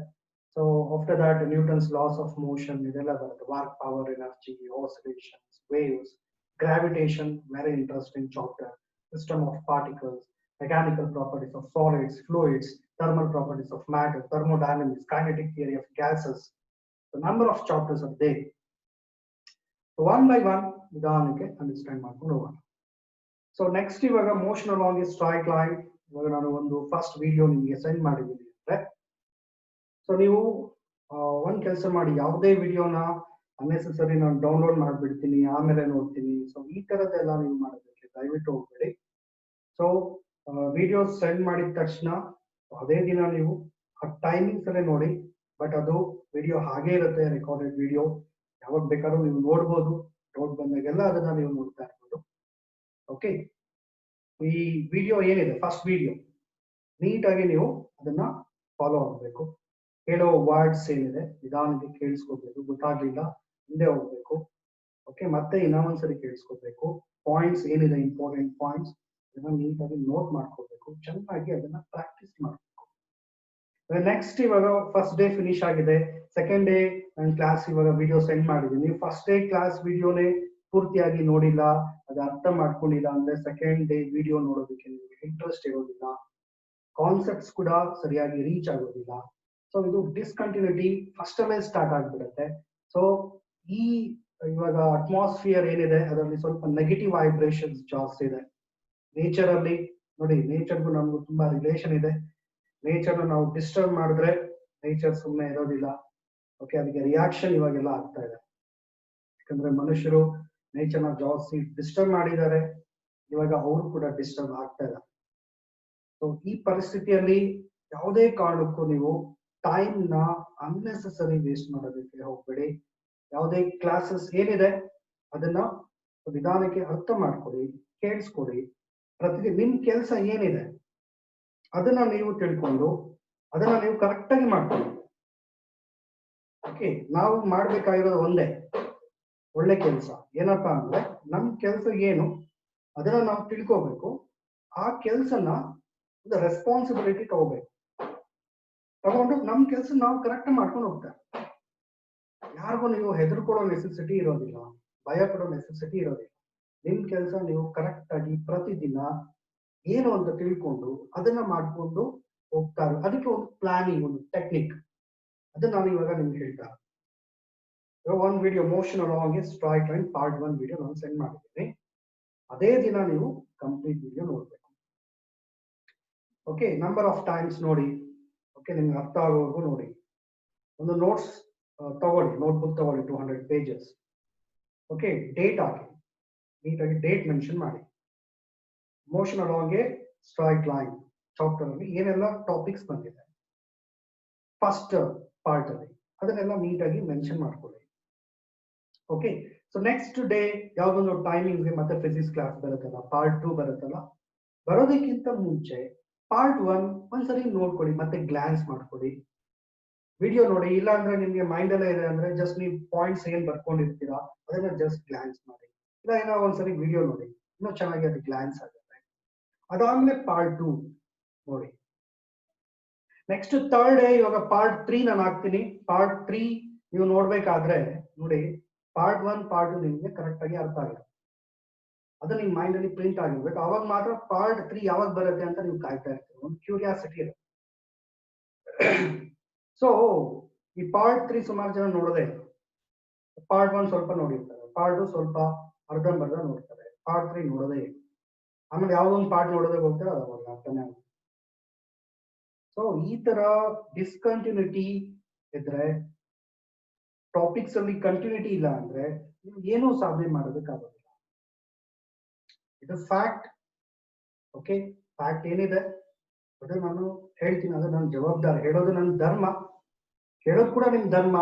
So after that Newton's loss of motion ಇದೆಲ್ಲ ಬರುತ್ತೆ. Work, power, energy, oscillations, waves, gravitation, very interesting chapter. System of particles, mechanical properties of solids, fluids, thermal properties of matter, thermodynamics, kinetic theory of gases. The number of chapters are there. So one by one ನಿಧಾನಕ್ಕೆ understand ಮಾಡ್ಕೊಂಡು ಹೋಗೋಣ. So next ಇವಾಗ motion along A straight line, ಇವಾಗ ನಾನು ಒಂದು first video ನಿಮಗೆ send ಮಾಡಿದ್ದೀನಿ ಅಂದ್ರೆ, ಸೊ ನೀವು ಒಂದ್ ಕೆಲಸ ಮಾಡಿ, ಯಾವುದೇ ವಿಡಿಯೋನ ಅನ್ನೆಸೆಸರಿ ನಾನು ಡೌನ್ಲೋಡ್ ಮಾಡ್ಬಿಡ್ತೀನಿ ಆಮೇಲೆ ನೋಡ್ತೀನಿ, ಸೊ ಈ ತರದ್ದೆಲ್ಲ ನೀವು ಮಾಡೋದಕ್ಕೆ ದಯವಿಟ್ಟು ಹೋಗ್ಬೇಡಿ. ಸೊ ವಿಡಿಯೋ ಸೆಂಡ್ ಮಾಡಿದ ತಕ್ಷಣ ಅದೇ ದಿನ ನೀವು ಆ ಟೈಮಿಂಗ್ಸ್ ಅಲ್ಲೇ ನೋಡಿ. ಬಟ್ ಅದು ವಿಡಿಯೋ ಹಾಗೆ ಇರುತ್ತೆ, ರೆಕಾರ್ಡೆಡ್ ವಿಡಿಯೋ, ಯಾವಾಗ ಬೇಕಾದ್ರೂ ನೀವು ನೋಡ್ಬೋದು. ಡೌಟ್ ಬಂದಾಗೆಲ್ಲ ಅದನ್ನ ನೀವು ನೋಡ್ತಾ ಇರ್ಬೋದು. ಓಕೆ, ಈ ವಿಡಿಯೋ ಏನಿದೆ ಫಸ್ಟ್ ವಿಡಿಯೋ ನೀಟಾಗಿ ನೀವು ಅದನ್ನ ಫಾಲೋ ಆಗಬೇಕು. ಹೇಳೋ ವರ್ಡ್ಸ್ ಏನಿದೆ ನಿಧಾನಕ್ಕೆ ಕೇಳಿಸ್ಕೋಬೇಕು, ಗೊತ್ತಾಗ್ಲಿಲ್ಲ ಹಿಂದೆ ಹೋಗ್ಬೇಕು. ಓಕೆ, ಮತ್ತೆ ಇನ್ನೊಂದ್ಸರಿ ಕೇಳಿಸ್ಕೋಬೇಕು. ಪಾಯಿಂಟ್ಸ್ ಏನಿದೆ ಇಂಪಾರ್ಟೆಂಟ್ ಪಾಯಿಂಟ್ಸ್ ಅದನ್ನ ನೀಟಾಗಿ ನೋಟ್ ಮಾಡ್ಕೋಬೇಕು, ಚೆನ್ನಾಗಿ ಅದನ್ನ ಪ್ರಾಕ್ಟೀಸ್ ಮಾಡಬೇಕು. ನೆಕ್ಸ್ಟ್ ಇವಾಗ ಫಸ್ಟ್ ಡೇ ಫಿನಿಶ್ ಆಗಿದೆ, ಸೆಕೆಂಡ್ ಡೇ ನಾನು ಕ್ಲಾಸ್ ಇವಾಗ ವಿಡಿಯೋ ಸೆಂಡ್ ಮಾಡಿದ್ದೀನಿ. ನೀವು ಫಸ್ಟ್ ಡೇ ಕ್ಲಾಸ್ ವಿಡಿಯೋನೇ ಪೂರ್ತಿಯಾಗಿ ನೋಡಿಲ್ಲ, ಅದು ಅರ್ಥ ಮಾಡ್ಕೊಂಡಿಲ್ಲ ಅಂದ್ರೆ ಸೆಕೆಂಡ್ ಡೇ ವಿಡಿಯೋ ನೋಡೋದಕ್ಕೆ ನಿಮಗೆ ಇಂಟ್ರೆಸ್ಟ್ ಇರೋದಿಲ್ಲ, ಕಾನ್ಸೆಪ್ಟ್ಸ್ ಕೂಡ ಸರಿಯಾಗಿ ರೀಚ್ ಆಗೋದಿಲ್ಲ. ಸೊ ಇದು ಡಿಸ್ಕಂಟಿನ್ಯೂಟಿ ಫಸ್ಟ್ ಅಲ್ಲೇ ಸ್ಟಾರ್ಟ್ ಆಗ್ಬಿಡುತ್ತೆ. ಸೊ ಈ ಇವಾಗ ಅಟ್ಮಾಸ್ಫಿಯರ್ ಏನಿದೆ ಅದರಲ್ಲಿ ಸ್ವಲ್ಪ ನೆಗೆಟಿವ್ ವೈಬ್ರೇಷನ್ಸ್ ಜಾಸ್ತಿ ಇದೆ. ನೇಚರ್ ಅಲ್ಲಿ ನೋಡಿ, ನೇಚರ್ಗೂ ನಮಗೂ ತುಂಬಾ ರಿಲೇಷನ್ ಇದೆ. ನೇಚರ್ ನಾವು ಡಿಸ್ಟರ್ಬ್ ಮಾಡಿದ್ರೆ ನೇಚರ್ ಸುಮ್ಮನೆ ಇರೋದಿಲ್ಲ. ಓಕೆ, ಅದಕ್ಕೆ ರಿಯಾಕ್ಷನ್ ಇವಾಗೆಲ್ಲ ಆಗ್ತಾ ಇದೆ. ಯಾಕಂದ್ರೆ ಮನುಷ್ಯರು ನೇಚರ್ನ ಜಾಸ್ತಿ ಡಿಸ್ಟರ್ಬ್ ಮಾಡಿದ್ದಾರೆ, ಇವಾಗ ಅವರು ಕೂಡ ಡಿಸ್ಟರ್ಬ್ ಆಗ್ತಾ ಇದ್ದಾರೆ. ಸೊ ಈ ಪರಿಸ್ಥಿತಿಯಲ್ಲಿ ಯಾವುದೇ ಕಾರಣಕ್ಕೂ ನೀವು ಟೈಮ್ ನ ಅನ್ನೆಸೆಸರಿ ವೇಸ್ಟ್ ಮಾಡೋದಕ್ಕೆ ಹೋಗ್ಬೇಡಿ. ಯಾವುದೇ ಕ್ಲಾಸಸ್ ಏನಿದೆ ಅದನ್ನ ನಿಧಾನಕ್ಕೆ ಅರ್ಥ ಮಾಡ್ಕೊಡಿ, ಕೇಳಿಸ್ಕೊಡಿ. ಪ್ರತಿದಿನ ನಿಮ್ ಕೆಲಸ ಏನಿದೆ ಅದನ್ನ ನೀವು ತಿಳ್ಕೊಂಡು ಅದನ್ನ ನೀವು ಕರೆಕ್ಟ್ ಆಗಿ ಮಾಡ್ಕೊಳ್ಳಿ. ಓಕೆ, ನಾವು ಮಾಡ್ಬೇಕಾಗಿರೋದು ಒಂದೇ ಒಳ್ಳೆ ಕೆಲಸ. ಏನಪ್ಪಾ ಅಂದ್ರೆ ನಮ್ ಕೆಲಸ ಏನು ಅದನ್ನ ನಾವು ತಿಳ್ಕೋಬೇಕು, ಆ ಕೆಲ್ಸನ ಒಂದು ರೆಸ್ಪಾನ್ಸಿಬಿಲಿಟಿ ತಗೋಬೇಕು. ತಗೊಂಡು ನಮ್ ಕೆಲಸ ನಾವು ಕರೆಕ್ಟ್ ಮಾಡ್ಕೊಂಡು ಹೋಗ್ತಾರೆ. ಯಾರಿಗೂ ನೀವು ಹೆದರ್ಕೊಳ್ಳೋ ನೆಸೆಸಿಟಿ ಇರೋದಿಲ್ಲ, ಭಯ ಪಡೋ ನೆಸೆಸಿಟಿ ಇರೋದಿಲ್ಲ. ನಿಮ್ ಕೆಲಸ ನೀವು ಕರೆಕ್ಟ್ ಆಗಿ ಪ್ರತಿದಿನ ಏನು ಅಂತ ತಿಳ್ಕೊಂಡು ಅದನ್ನ ಮಾಡ್ಕೊಂಡು ಹೋಗ್ತಾರೆ. ಅದಕ್ಕೆ ಒಂದು ಪ್ಲಾನಿಂಗ್, ಒಂದು ಟೆಕ್ನಿಕ್, ಅದನ್ನ ನಾನು ಇವಾಗ ನಿಮ್ಗೆ ಹೇಳ್ತಾ ಒಂದು video motion along A straight line part 1 video ನಾನು ಸೆಂಡ್ ಮಾಡಿದ್ದೀನಿ. ಅದೇ ದಿನ ನೀವು ಕಂಪ್ಲೀಟ್ ವಿಡಿಯೋ ನೋಡ್ಬೇಕು. ಓಕೆ, ನಂಬರ್ ಆಫ್ ಟೈಮ್ಸ್ ನೋಡಿ. ಓಕೆ, ನಿಮ್ಗೆ ಅರ್ಥ ಆಗೋವರೆಗೂ ನೋಡಿ. ಒಂದು ನೋಟ್ಸ್ ತಗೊಳ್ಳಿ, ನೋಟ್ಬುಕ್ ತಗೊಳ್ಳಿ, 200 pages. ಓಕೆ, ಡೇಟ್ ಹಾಕಿ, ನೀಟಾಗಿ ಡೇಟ್ ಮೆನ್ಷನ್ ಮಾಡಿ. Motion along A straight line chapter ಅಲ್ಲಿ ಏನೆಲ್ಲ ಟಾಪಿಕ್ಸ್ ಬಂದಿದೆ ಫಸ್ಟ್ ಪಾರ್ಟ್ ಅಲ್ಲಿ, ಅದನ್ನೆಲ್ಲ ನೀಟಾಗಿ ಮೆನ್ಷನ್ ಮಾಡ್ಕೊಳ್ಳಿ. ಓಕೆ, ಸೊ ನೆಕ್ಸ್ಟ್ ಡೇ ಯಾವ್ದೊಂದು ಟೈಮಿಂಗ್ ಮತ್ತೆ ಫಿಸಿಕ್ಸ್ ಕ್ಲಾಸ್ ಬರುತ್ತಲ್ಲ, ಪಾರ್ಟ್ 2 ಬರುತ್ತಲ್ಲ, ಬರೋದಕ್ಕಿಂತ ಮುಂಚೆ ಪಾರ್ಟ್ 1 ಒಂದ್ಸರಿ ನೋಡ್ಕೊಳ್ಳಿ, ಮತ್ತೆ ಗ್ಲಾನ್ಸ್ ಮಾಡ್ಕೊಳ್ಳಿ, ವಿಡಿಯೋ ನೋಡಿ. ಇಲ್ಲ ಅಂದ್ರೆ ನಿಮ್ಗೆ ಮೈಂಡ್ ಅಲ್ಲೇ ಇದೆ ಅಂದ್ರೆ ಜಸ್ಟ್ ನೀವು ಪಾಯಿಂಟ್ಸ್ ಏನ್ ಬರ್ಕೊಂಡಿರ್ತೀರಾ ಅದನ್ನ ಜಸ್ಟ್ ಗ್ಲಾನ್ಸ್ ಮಾಡಿ. ಇಲ್ಲ ಏನೋ ಒಂದ್ಸರಿ ವಿಡಿಯೋ ನೋಡಿ, ಇನ್ನೂ ಚೆನ್ನಾಗಿ ಅದು ಗ್ಲಾನ್ಸ್ ಆಗುತ್ತೆ. ಅದಾದ್ಮೇಲೆ ಪಾರ್ಟ್ 2 ನೋಡಿ. ನೆಕ್ಸ್ಟ್ ಥರ್ಡ್ ಡೇ ಇವಾಗ ಪಾರ್ಟ್ 3 ನಾನು ಹಾಕ್ತೀನಿ. ಪಾರ್ಟ್ 3 ನೀವು ನೋಡ್ಬೇಕಾದ್ರೆ ನೋಡಿ, ಪಾರ್ಟ್ 1 ಪಾರ್ಟ್ 2 ನಿಮ್ಗೆ ಕರೆಕ್ಟ್ ಆಗಿ ಅರ್ಥ ಆಗಿದೆ, ಅದು ನಿಮ್ ಮೈಂಡ್ ಅಲ್ಲಿ ಪ್ರಿಂಟ್ ಆಗಿರ್ಬೇಕು. ಅವಾಗ ಮಾತ್ರ ಪಾರ್ಟ್ 3 ಯಾವಾಗ ಬರುತ್ತೆ ಅಂತ ನೀವು ಕಾಯ್ತಾ ಇರ್ತೀರಿ, ಒಂದು ಕ್ಯೂರಿಯಾಸಿಟಿ ಇರುತ್ತೆ. ಸೊ ಈ ಪಾರ್ಟ್ 3 ಸುಮಾರು ಜನ ನೋಡೋದೇ ಇಲ್ಲ. ಪಾರ್ಟ್ 1 ಸ್ವಲ್ಪ ನೋಡಿರ್ತಾರೆ, ಪಾರ್ಟ್ 2 ಸ್ವಲ್ಪ ಅರ್ಧಂಬರ್ಧ ನೋಡ್ತಾರೆ, ಪಾರ್ಟ್ 3 ನೋಡೋದೇ ಇಲ್ಲ. ಆಮೇಲೆ ಯಾವ್ದೊಂದು ಪಾರ್ಟ್ ನೋಡೋದೇ ಹೋಗ್ತಾರೆ, ಅದು ಅವ್ರಿಗೆ ಅರ್ಥನೇ ಆಗುತ್ತೆ. ಸೊ ಈ ತರ ಡಿಸ್ಕಂಟಿನ್ಯೂಟಿ ಇದ್ರೆ, ಟಾಪಿಕ್ಸ್ ಅಲ್ಲಿ ಕಂಟಿನ್ಯೂಟಿ ಇಲ್ಲ ಅಂದ್ರೆ ನೀವು ಏನೂ ಸಾಧನೆ ಮಾಡೋದಕ್ಕಾಗೋದಿಲ್ಲ. ಇದು ಫ್ಯಾಕ್ಟ್. ಓಕೆ, ಫ್ಯಾಕ್ಟ್ ಏನಿದೆ ಅದು ನಾನು ಹೇಳ್ತೀನಿ, ಅದು ನನ್ನ ಜವಾಬ್ದಾರಿ. ಹೇಳೋದು ನನ್ನ ಧರ್ಮ, ಕೇಳೋದು ಕೂಡ ನಿಮ್ ಧರ್ಮ.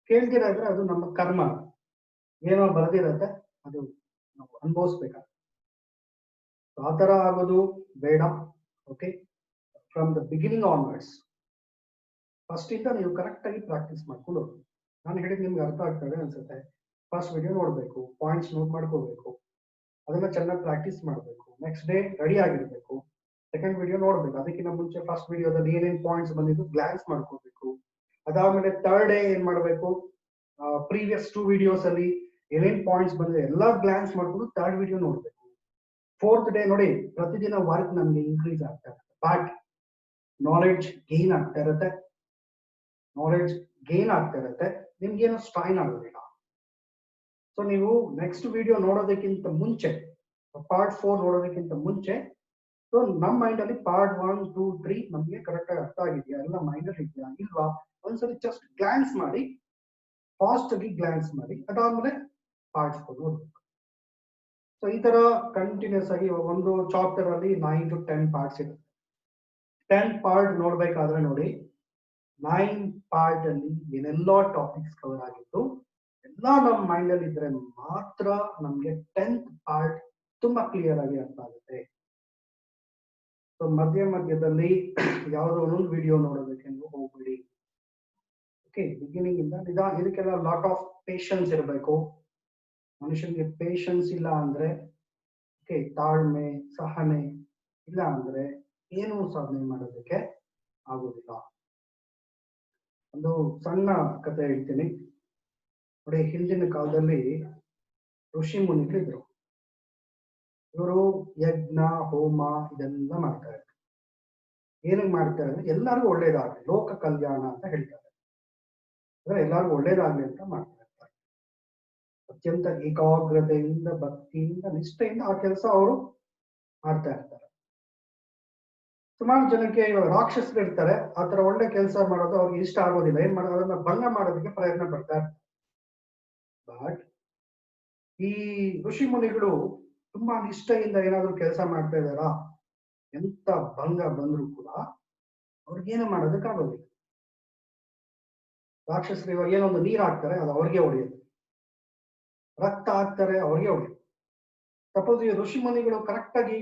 ಕೇಳ್ದಿರ ಇದ್ರೆ ಅದು ನಮ್ಮ ಕರ್ಮ. ಏನೋ ಬರೆದಿರತ್ತೆ, ಅದು ನಾವು ಅನುಭವಿಸ್ಬೇಕಾಗುತ್ತೆ. ಆ ತರ ಆಗೋದು ಬೇಡ. Okay, from the beginning onwards first ಇಂದ ನೀವು ಕರೆಕ್ಟ್ ಆಗಿ ಪ್ರಾಕ್ಟೀಸ್ ಮಾಡ್ಕೊಂಡು ಹೋಗಿ. ನಾನು ಹೇಳಿದ್ ನಿಮ್ಗೆ ಅರ್ಥ ಆಗ್ತದೆ ಅನ್ಸುತ್ತೆ. ಫಸ್ಟ್ ವಿಡಿಯೋ ನೋಡ್ಬೇಕು, ಪಾಯಿಂಟ್ಸ್ ನೋಟ್ ಮಾಡ್ಕೋಬೇಕು, ಅದನ್ನ ಚೆನ್ನಾಗಿ ಪ್ರಾಕ್ಟೀಸ್ ಮಾಡಬೇಕು. ನೆಕ್ಸ್ಟ್ ಡೇ ರೆಡಿ ಆಗಿರ್ಬೇಕು, ಸೆಕೆಂಡ್ ವಿಡಿಯೋ ನೋಡ್ಬೇಕು. ಅದಕ್ಕಿಂತ ಮುಂಚೆ ಫಸ್ಟ್ ವಿಡಿಯೋದಲ್ಲಿ ಏನೇನ್ ಪಾಯಿಂಟ್ಸ್ ಬಂದಿದ್ದು ಗ್ಲಾನ್ಸ್ ಮಾಡ್ಕೋಬೇಕು. ಅದಾದ್ಮೇಲೆ ಥರ್ಡ್ ಡೇ ಏನ್ ಮಾಡ್ಬೇಕು, ಪ್ರೀವಿಯಸ್ 2 ವಿಡಿಯೋಸ್ ಅಲ್ಲಿ ಏನೇನ್ ಪಾಯಿಂಟ್ಸ್ ಬಂದಿದೆ ಎಲ್ಲಾ ಗ್ಲಾನ್ಸ್ ಮಾಡ್ಕೊಂಡು ಥರ್ಡ್ ವಿಡಿಯೋ ನೋಡ್ಬೇಕು. ಫೋರ್ತ್ ಡೇ ನೋಡಿ, ಪ್ರತಿದಿನ ವರ್ಕ್ ನಮ್ಗೆ ಇನ್ಕ್ರೀಸ್ ಆಗ್ತಾ ಇರುತ್ತೆ, ಬಟ್ ನಾಲೆಡ್ಜ್ ಗೇನ್ ಆಗ್ತಾ ಇರುತ್ತೆ. ನಾಲೆಡ್ಜ್ ಗೇನ್ ಆಗ್ತಾ ಇರುತ್ತೆ, ನಿಮ್ಗೇನು ಸ್ಟ್ರೈನ್ ಆಗೋದಿಲ್ಲ. ಸೊ ನೀವು ನೆಕ್ಸ್ಟ್ ವಿಡಿಯೋ ನೋಡೋದಕ್ಕಿಂತ ಮುಂಚೆ, ಪಾರ್ಟ್ 4 ನೋಡೋದಕ್ಕಿಂತ ಮುಂಚೆ, ಸೊ ನಮ್ಮ ಮೈಂಡ್ ಅಲ್ಲಿ ಪಾರ್ಟ್ 1, 2, 3 ನಮ್ಗೆ ಕರೆಕ್ಟ್ ಆಗಿ ಅರ್ಥ ಆಗಿದೆಯಾ, ಎಲ್ಲ ಮೈಂಡ್ ಅಲ್ಲಿ ಇದೆಯಾ ಇಲ್ವಾ, ಒಂದ್ಸರಿ ಜಸ್ಟ್ ಗ್ಲಾನ್ಸ್ ಮಾಡಿ, ಫಾಸ್ಟ್ ಆಗಿ ಗ್ಲಾನ್ಸ್ ಮಾಡಿ. ಅದಾದ್ಮೇಲೆ ಪಾರ್ಟ್ 4 ನೋಡ್ಬೇಕು. ಸೊ ಈ ತರ ಕಂಟಿನ್ಯೂಸ್ ಆಗಿ ಒಂದು ಚಾಪ್ಟರ್ ಅಲ್ಲಿ 9 to 10 ಪಾರ್ಟ್ಸ್ ಇರುತ್ತೆ. 10 ಪಾರ್ಟ್ ನೋಡ್ಬೇಕಾದ್ರೆ ನೋಡಿ, 9 ಪಾರ್ಟ್ ಅಲ್ಲಿ ಏನೆಲ್ಲಾ ಟಾಪಿಕ್ಸ್ ಕವರ್ ಆಗಿದ್ದು ಎಲ್ಲ ನಮ್ಮ ಮೈಂಡ್ ಅಲ್ಲಿ ಇದ್ರೆ ಮಾತ್ರ ನಮ್ಗೆ 10th ಪಾರ್ಟ್ ತುಂಬಾ ಕ್ಲಿಯರ್ ಆಗಿ ಅರ್ಥ ಆಗುತ್ತೆ. ಸೊ ಮಧ್ಯದಲ್ಲಿ ಯಾವುದೋ ಒಂದೊಂದು ವಿಡಿಯೋ ನೋಡೋದಕ್ಕೆ ನೀವು ಹೋಗ್ಬಿಡಿ. ಓಕೆ, ಬಿಗಿನಿಂಗ್ ಇಂದ ಇದಕ್ಕೆಲ್ಲ ಲಾಟ್ ಆಫ್ ಪೇಷನ್ಸ್ ಇರಬೇಕು. ಮನುಷ್ಯನಿಗೆ ಪೇಷನ್ಸ್ ಇಲ್ಲ ಅಂದ್ರೆ, ಓಕೆ, ತಾಳ್ಮೆ ಸಹನೆ ಇಲ್ಲ ಅಂದ್ರೆ ಏನು ಸಾಧನೆ ಮಾಡೋದಕ್ಕೆ ಆಗೋದಿಲ್ಲ. ಒಂದು ಸಣ್ಣ ಕಥೆ ಹೇಳ್ತೀನಿ ನೋಡಿ. ಹಿಂದಿನ ಕಾಲದಲ್ಲಿ ಋಷಿ ಮುನಿಗಳಿದ್ರು. ಇವರು ಯಜ್ಞ ಹೋಮ ಇದೆಲ್ಲ ಮಾಡ್ತಾರೆ. ಏನಕ್ಕೆ ಮಾಡ್ತಾರೆ ಅಂದ್ರೆ ಎಲ್ಲರಿಗೂ ಒಳ್ಳೇದಾಗ್ಲಿ, ಲೋಕ ಕಲ್ಯಾಣ ಅಂತ ಹೇಳ್ತಾರೆ. ಅಂದ್ರೆ ಎಲ್ಲರಿಗೂ ಒಳ್ಳೇದಾಗ್ಲಿ ಅಂತ ಮಾಡ್ತಾ ಇರ್ತಾರೆ. ಅತ್ಯಂತ ಏಕಾಗ್ರತೆಯಿಂದ, ಭಕ್ತಿಯಿಂದ, ನಿಷ್ಠೆಯಿಂದ ಆ ಕೆಲಸ ಅವರು ಮಾಡ್ತಾ ಇರ್ತಾರೆ. ಸುಮಾರು ಜನಕ್ಕೆ ಇವಾಗ ರಾಕ್ಷಸರು ಇರ್ತಾರೆ, ಆತರ ಒಳ್ಳೆ ಕೆಲಸ ಮಾಡೋದು ಅವ್ರಿಗೆ ಇಷ್ಟ ಆಗೋದಿಲ್ಲ. ಏನ್ ಮಾಡೋದು, ಅದನ್ನ ಭಂಗ ಮಾಡೋದಕ್ಕೆ ಪ್ರಯತ್ನ ಪಡ್ತಾ ಇರ್ತಾರೆ. ಬಟ್ ಈ ಋಷಿ ಮುನಿಗಳು ತುಂಬಾ ನಿಷ್ಠೆಯಿಂದ ಏನಾದ್ರು ಕೆಲಸ ಮಾಡ್ತಾ ಇದಾರಾ, ಎಂತ ಭಂಗ ಬಂದ್ರು ಕೂಡ ಅವ್ರಿಗೇನು ಮಾಡೋದಕ್ಕಾಗೋದಿಲ್ಲ. ರಾಕ್ಷಸರು ಇವಾಗ ಏನೊಂದು ನೀರ್ ಹಾಕ್ತಾರೆ, ಅದು ಅವ್ರಿಗೆ ಹೊಡೆಯುತ್ತೆ. ರಕ್ತ ಹಾಕ್ತಾರೆ, ಅವ್ರಿಗೆ ಹೊಡೆಯುತ್ತೆ. ಸಪೋಸ್ ಈ ಋಷಿ ಮುನಿಗಳು ಕರೆಕ್ಟ್ ಆಗಿ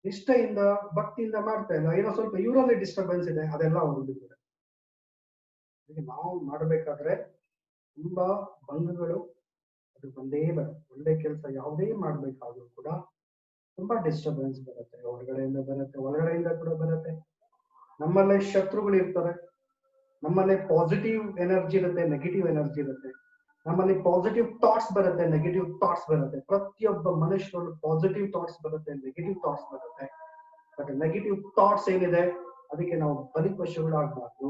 ನಿಷ್ಠೆಯಿಂದ ಭಕ್ತಿಯಿಂದ ಮಾಡ್ತಾ ಇಲ್ಲ, ಏನೋ ಸ್ವಲ್ಪ ಇವರಲ್ಲಿ ಡಿಸ್ಟರ್ಬೆನ್ಸ್ ಇದೆ, ಅದೆಲ್ಲ ಅವ್ರಿಗೆ ನಾವು ಮಾಡಬೇಕಾದ್ರೆ ತುಂಬಾ ಭಂಗಗಳು ಅದು ಬಂದೇ ಬರುತ್ತೆ. ಒಳ್ಳೆ ಕೆಲಸ ಯಾವುದೇ ಮಾಡ್ಬೇಕಾದ್ರೂ ಕೂಡ ತುಂಬಾ ಡಿಸ್ಟರ್ಬೆನ್ಸ್ ಬರುತ್ತೆ. ಹೊರಗಡೆಯಿಂದ ಬರುತ್ತೆ, ಒಳಗಡೆಯಿಂದ ಕೂಡ ಬರುತ್ತೆ. ನಮ್ಮಲ್ಲೇ ಶತ್ರುಗಳು ಇರ್ತಾರೆ, ನಮ್ಮಲ್ಲೇ ಪಾಸಿಟಿವ್ ಎನರ್ಜಿ ಇರುತ್ತೆ, ನೆಗೆಟಿವ್ ಎನರ್ಜಿ ಇರುತ್ತೆ. ನಮ್ಮಲ್ಲಿ ಪಾಸಿಟಿವ್ ಥಾಟ್ಸ್ ಬರುತ್ತೆ, ನೆಗೆಟಿವ್ ಥಾಟ್ಸ್ ಬರುತ್ತೆ. ಪ್ರತಿಯೊಬ್ಬ ಮನುಷ್ಯರಲ್ಲೂ ಪಾಸಿಟಿವ್ ಥಾಟ್ಸ್ ಬರುತ್ತೆ, ನೆಗೆಟಿವ್ ಥಾಟ್ಸ್ ಬರುತ್ತೆ. ಬಟ್ ನೆಗೆಟಿವ್ ಥಾಟ್ಸ್ ಏನಿದೆ ಅದಕ್ಕೆ ನಾವು ಬಲಿಪಶುಗಳು ಆಗ್ಬಾರ್ದು.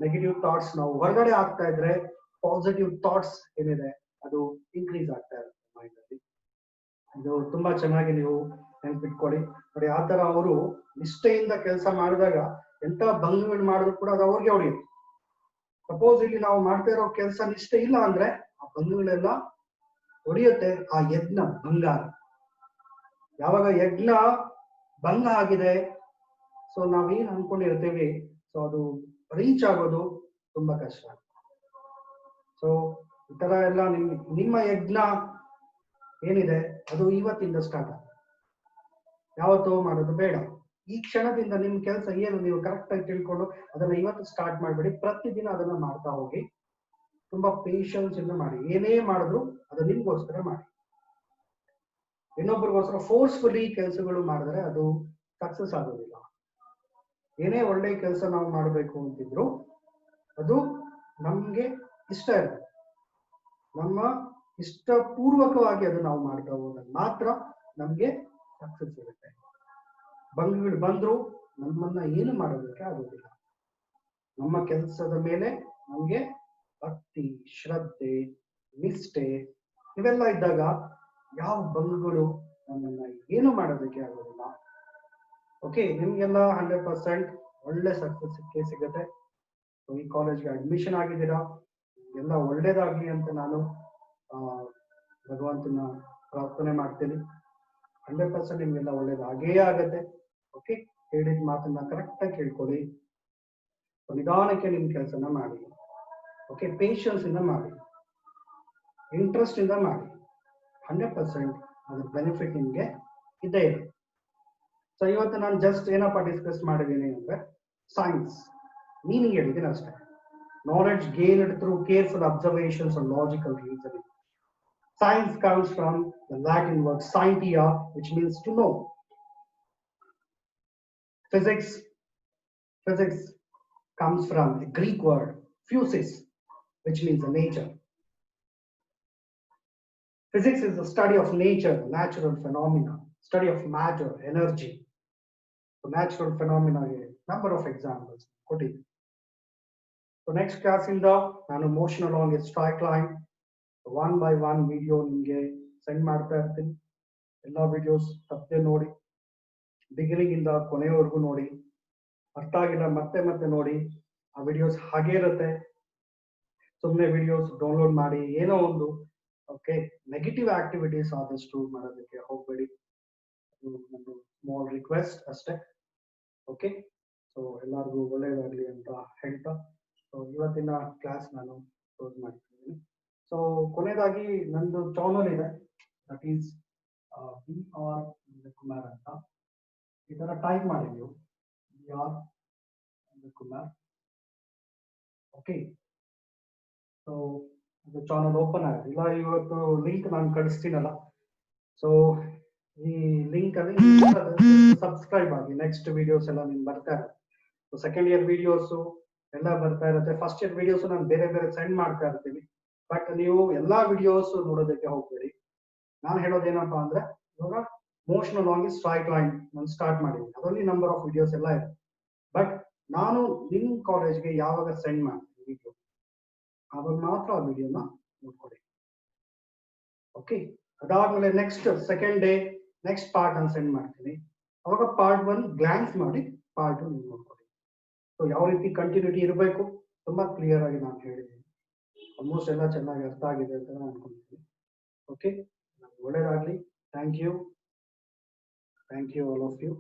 ನೆಗೆಟಿವ್ ಥಾಟ್ಸ್ ನಾವು ಹೊರಗಡೆ ಆಗ್ತಾ ಇದ್ರೆ ಪಾಸಿಟಿವ್ ಥಾಟ್ಸ್ ಏನಿದೆ ಅದು ಇನ್ಕ್ರೀಸ್ ಆಗ್ತಾ ಇರುತ್ತೆ ಮೈಂಡ್ ಅಲ್ಲಿ. ಇದು ತುಂಬಾ ಚೆನ್ನಾಗಿ ನೀವು ನೆನ್ಪಿಟ್ಕೊಳ್ಳಿ. ನೋಡಿ, ಆ ತರ ಅವರು ನಿಷ್ಠೆಯಿಂದ ಕೆಲಸ ಮಾಡಿದಾಗ ಎಂತ ಭಂಗಗಳು ಮಾಡಿದ್ರು ಕೂಡ ಅದು ಅವ್ರಿಗೆ ಹೊಡೆಯುತ್ತೆ. ಸಪೋಸ್ ಇಲ್ಲಿ ನಾವು ಮಾಡ್ತಾ ಇರೋ ಕೆಲಸ ನಿಷ್ಠೆ ಇಲ್ಲ ಅಂದ್ರೆ ಆ ಭಂಗಗಳೆಲ್ಲ ಹೊಡೆಯುತ್ತೆ. ಆ ಯಜ್ಞ ಭಂಗ. ಯಾವಾಗ ಯಜ್ಞ ಭಂಗ ಆಗಿದೆ, ಸೊ ನಾವೇನ್ ಅನ್ಕೊಂಡಿರ್ತೀವಿ ಸೊ ಅದು ರೀಚ್ ಆಗೋದು ತುಂಬಾ ಕಷ್ಟ. ಸೊ ಈ ತರ ಎಲ್ಲ ನಿಮ್ಮ ಯಜ್ಞ ಏನಿದೆ ಅದು ಇವತ್ತಿಂದ ಸ್ಟಾರ್ಟ್ ಆಗುತ್ತೆ. ಯಾವತ್ತೋ ಮಾಡೋದು ಬೇಡ. ಈ ಕ್ಷಣದಿಂದ ನಿಮ್ ಕೆಲಸ ಏನು ನೀವು ಕರೆಕ್ಟ್ ಆಗಿ ತಿಳ್ಕೊಂಡು ಅದನ್ನ ಇವತ್ತು ಸ್ಟಾರ್ಟ್ ಮಾಡ್ಬೇಡಿ. ಪ್ರತಿದಿನ ಅದನ್ನ ಮಾಡ್ತಾ ಹೋಗಿ. ತುಂಬಾ ಪೇಷನ್ಸ್ ಇಂದ ಮಾಡಿ. ಏನೇ ಮಾಡಿದ್ರು ಅದು ನಿಮ್ಗೋಸ್ಕರ ಮಾಡಿ. ಇನ್ನೊಬ್ಬರಿಗೋಸ್ಕರ ಫೋರ್ಸ್ಫುಲಿ ಕೆಲಸಗಳು ಮಾಡಿದ್ರೆ ಅದು ಸಕ್ಸಸ್ ಆಗೋದಿಲ್ಲ. ಏನೇ ಒಳ್ಳೆ ಕೆಲಸ ನಾವು ಮಾಡಬೇಕು ಅಂತಿದ್ರು ಅದು ನಮ್ಗೆ ಇಷ್ಟ ಇರುತ್ತೆ. ನಮ್ಮ ಇಷ್ಟಪೂರ್ವಕವಾಗಿ ಅದು ನಾವು ಮಾಡ್ತಾ ಹೋದಾಗ ಮಾತ್ರ ನಮ್ಗೆ ಸಕ್ಸಸ್ ಇರುತ್ತೆ. ಭಂಗಗಳು ಬಂದ್ರು ನಮ್ಮನ್ನ ಏನು ಮಾಡೋದಕ್ಕೆ ಆಗೋದಿಲ್ಲ. ನಮ್ಮ ಕೆಲಸದ ಮೇಲೆ ನಮ್ಗೆ ಭಕ್ತಿ, ಶ್ರದ್ಧೆ, ನಿಷ್ಠೆ ಇವೆಲ್ಲ ಇದ್ದಾಗ ಯಾವ ಭಂಗಗಳು ನಮ್ಮನ್ನ ಏನು ಮಾಡೋದಕ್ಕೆ ಆಗೋದಿಲ್ಲ. ಓಕೆ, ನಿಮ್ಗೆಲ್ಲ 100% ಒಳ್ಳೆ ಸಕ್ಸಸ್ ಸಿಗುತ್ತೆ. ಈ ಕಾಲೇಜ್ಗೆ ಅಡ್ಮಿಷನ್ ಆಗಿದ್ದೀರಾ, ಎಲ್ಲ ಒಳ್ಳೇದಾಗ್ಲಿ ಅಂತ ನಾನು ಭಗವಂತನ ಪ್ರಾರ್ಥನೆ ಮಾಡ್ತೀನಿ. 100% ನಿಮ್ಗೆಲ್ಲ ಒಳ್ಳೇದಾಗೇ ಆಗತ್ತೆ. ಓಕೆ, ಹೇಳಿದ ಮಾತನ್ನ ಕರೆಕ್ಟ್ ಆಗಿ ಕೇಳ್ಕೊಳ್ಳಿ. ನಿಧಾನಕ್ಕೆ ನಿಮ್ ಕೆಲಸನ ಮಾಡಿ. ಓಕೆ, ಪೇಷನ್ಸ್ ಇಂದ ಮಾಡಿ, ಇಂಟ್ರೆಸ್ಟ್ ಇಂದ ಮಾಡಿ. 100% ಅದ್ರ ಬೆನಿಫಿಟ್ ನಿಮ್ಗೆ ಇದ್ದೇ ಇದೆ. ಸೊ ಇವತ್ತು ನಾನು ಜಸ್ಟ್ ಏನಪ್ಪ ಡಿಸ್ಕಸ್ ಮಾಡಿದ್ದೀನಿ ಅಂದ್ರೆ ಸೈನ್ಸ್ ಮೀನಿಂಗ್ ಹೇಳಿದ್ದೀನಿ ಅಷ್ಟೇ. Knowledge gained through careful observations and logical reasoning. Science comes from the Latin word scientia, which means to know. Physics comes from the Greek word physis, which means the nature. Physics is the study of nature, natural phenomena, study of matter, energy. So natural phenomena, a number of examples. So next class in the motion along a straight line. One by one video ನಿಮಗೆ send ಮಾಡ್ತಾ ಇರ್ತೀನಿ. ಎಲ್ಲ videos ತಪ್ಪದೆ ನೋಡಿ, beginning ಇಂದ ಕೊನೆಯವರೆಗೂ ನೋಡಿ. ಅರ್ಥ ಆಗಿಲ್ಲ ಮತ್ತೆ ಮತ್ತೆ ನೋಡಿ. ಆ ವಿಡಿಯೋಸ್ ಹಾಗೆ ಇರುತ್ತೆ. ಸುಮ್ಮನೆ ವಿಡಿಯೋಸ್ ಡೌನ್ಲೋಡ್ ಮಾಡಿ ಏನೋ ಒಂದು ಓಕೆ ನೆಗೆಟಿವ್ ಆಕ್ಟಿವಿಟೀಸ್ ಆದಷ್ಟು ಮಾಡೋದಕ್ಕೆ ಹೋಗ್ಬೇಡಿ. ಒಂದು ಸ್ಮಾಲ್ ರಿಕ್ವೆಸ್ಟ್ ಅಷ್ಟೇ. ಓಕೆ, ಸೊ ಎಲ್ಲರಿಗೂ ಒಳ್ಳೆಯದಾಗಲಿ ಅಂತ ಹೇಳ್ತಾ ಸೊ ಇವತ್ತಿನ ಕ್ಲಾಸ್ ನಾನು ಕ್ಲೋಸ್ ಮಾಡ್ತಿದ್ದೀನಿ. ಸೊ ಕೊನೆಯದಾಗಿ ನಂದು ಚಾನಲ್ ಇದೆ, ದಟ್ ಈಸ್ BR ಕುಮಾರ್ ಅಂತ. ಈ ತರ ಟೈಪ್ ಮಾಡಿ ನೀವು BR ಕುಮಾರ್. ಓಕೆ, ಸೊ ಇದು ಚಾನಲ್ ಓಪನ್ ಆಗಿಲ್ಲ. ಇವತ್ತು ಲಿಂಕ್ ನಾನು ಕಳಿಸ್ತೀನಲ್ಲ, ಸೊ ಈ ಲಿಂಕ್ ಅಲ್ಲಿ ಸಬ್ಸ್ಕ್ರೈಬ್ ಆಗಿ. ನೆಕ್ಸ್ಟ್ ವಿಡಿಯೋಸ್ ಎಲ್ಲ ನಿಮ್ಗೆ ಬರ್ತಾ ಇರುತ್ತೆ. ಸೊ ಸೆಕೆಂಡ್ ಇಯರ್ ವಿಡಿಯೋಸ್ ಎಲ್ಲ ಬರ್ತಾ ಇರುತ್ತೆ. ಫಸ್ಟ್ ಇಯರ್ ವಿಡಿಯೋಸ್ ನಾನು ಬೇರೆ ಬೇರೆ ಸೆಂಡ್ ಮಾಡ್ತಾ ಇರ್ತೀನಿ. ಬಟ್ ನೀವು ಎಲ್ಲಾ ವಿಡಿಯೋಸ್ ನೋಡೋದಕ್ಕೆ ಹೋಗ್ಬೇಡಿ. ನಾನು ಹೇಳೋದೇನಪ್ಪಾ ಅಂದ್ರೆ ಇವಾಗ motion along A straight line ನಾನು ಸ್ಟಾರ್ಟ್ ಮಾಡಿದ್ದೀನಿ. ಅದರಲ್ಲಿ ನಂಬರ್ ಆಫ್ ವಿಡಿಯೋಸ್ ಎಲ್ಲ ಇದೆ. ಬಟ್ ನಾನು ನಿಮ್ ಕಾಲೇಜ್ಗೆ ಯಾವಾಗ ಸೆಂಡ್ ಮಾಡ್ತೀನಿ ವಿಡಿಯೋ ಆವಾಗ ಮಾತ್ರ ಆ ವಿಡಿಯೋನ ನೋಡ್ಕೊಳ್ಳಿ. ಓಕೆ, ಅದಾದ್ಮೇಲೆ next second day next part ನಾನು ಸೆಂಡ್ ಮಾಡ್ತೀನಿ. ಅವಾಗ ಪಾರ್ಟ್ 1 ಗ್ಲಾನ್ಸ್ ಮಾಡಿ ಪಾರ್ಟ್ 2 ನೀವು ನೋಡ್ಕೊಳ್ಳಿ. ಸೊ ಯಾವ ರೀತಿ ಕಂಟಿನ್ಯೂಟಿ ಇರಬೇಕು ತುಂಬಾ ಕ್ಲಿಯರ್ ಆಗಿ ನಾನು ಹೇಳಿದ್ದೀನಿ. ಆಲ್ಮೋಸ್ಟ್ ಎಲ್ಲ ಚೆನ್ನಾಗಿ ಅರ್ಥ ಆಗಿದೆ ಅಂತ ನಾನು ಅನ್ಕೊಂತೀನಿ. ಓಕೆ, ಒಳ್ಳೆಯದಾಗಲಿ. Thank you all of you.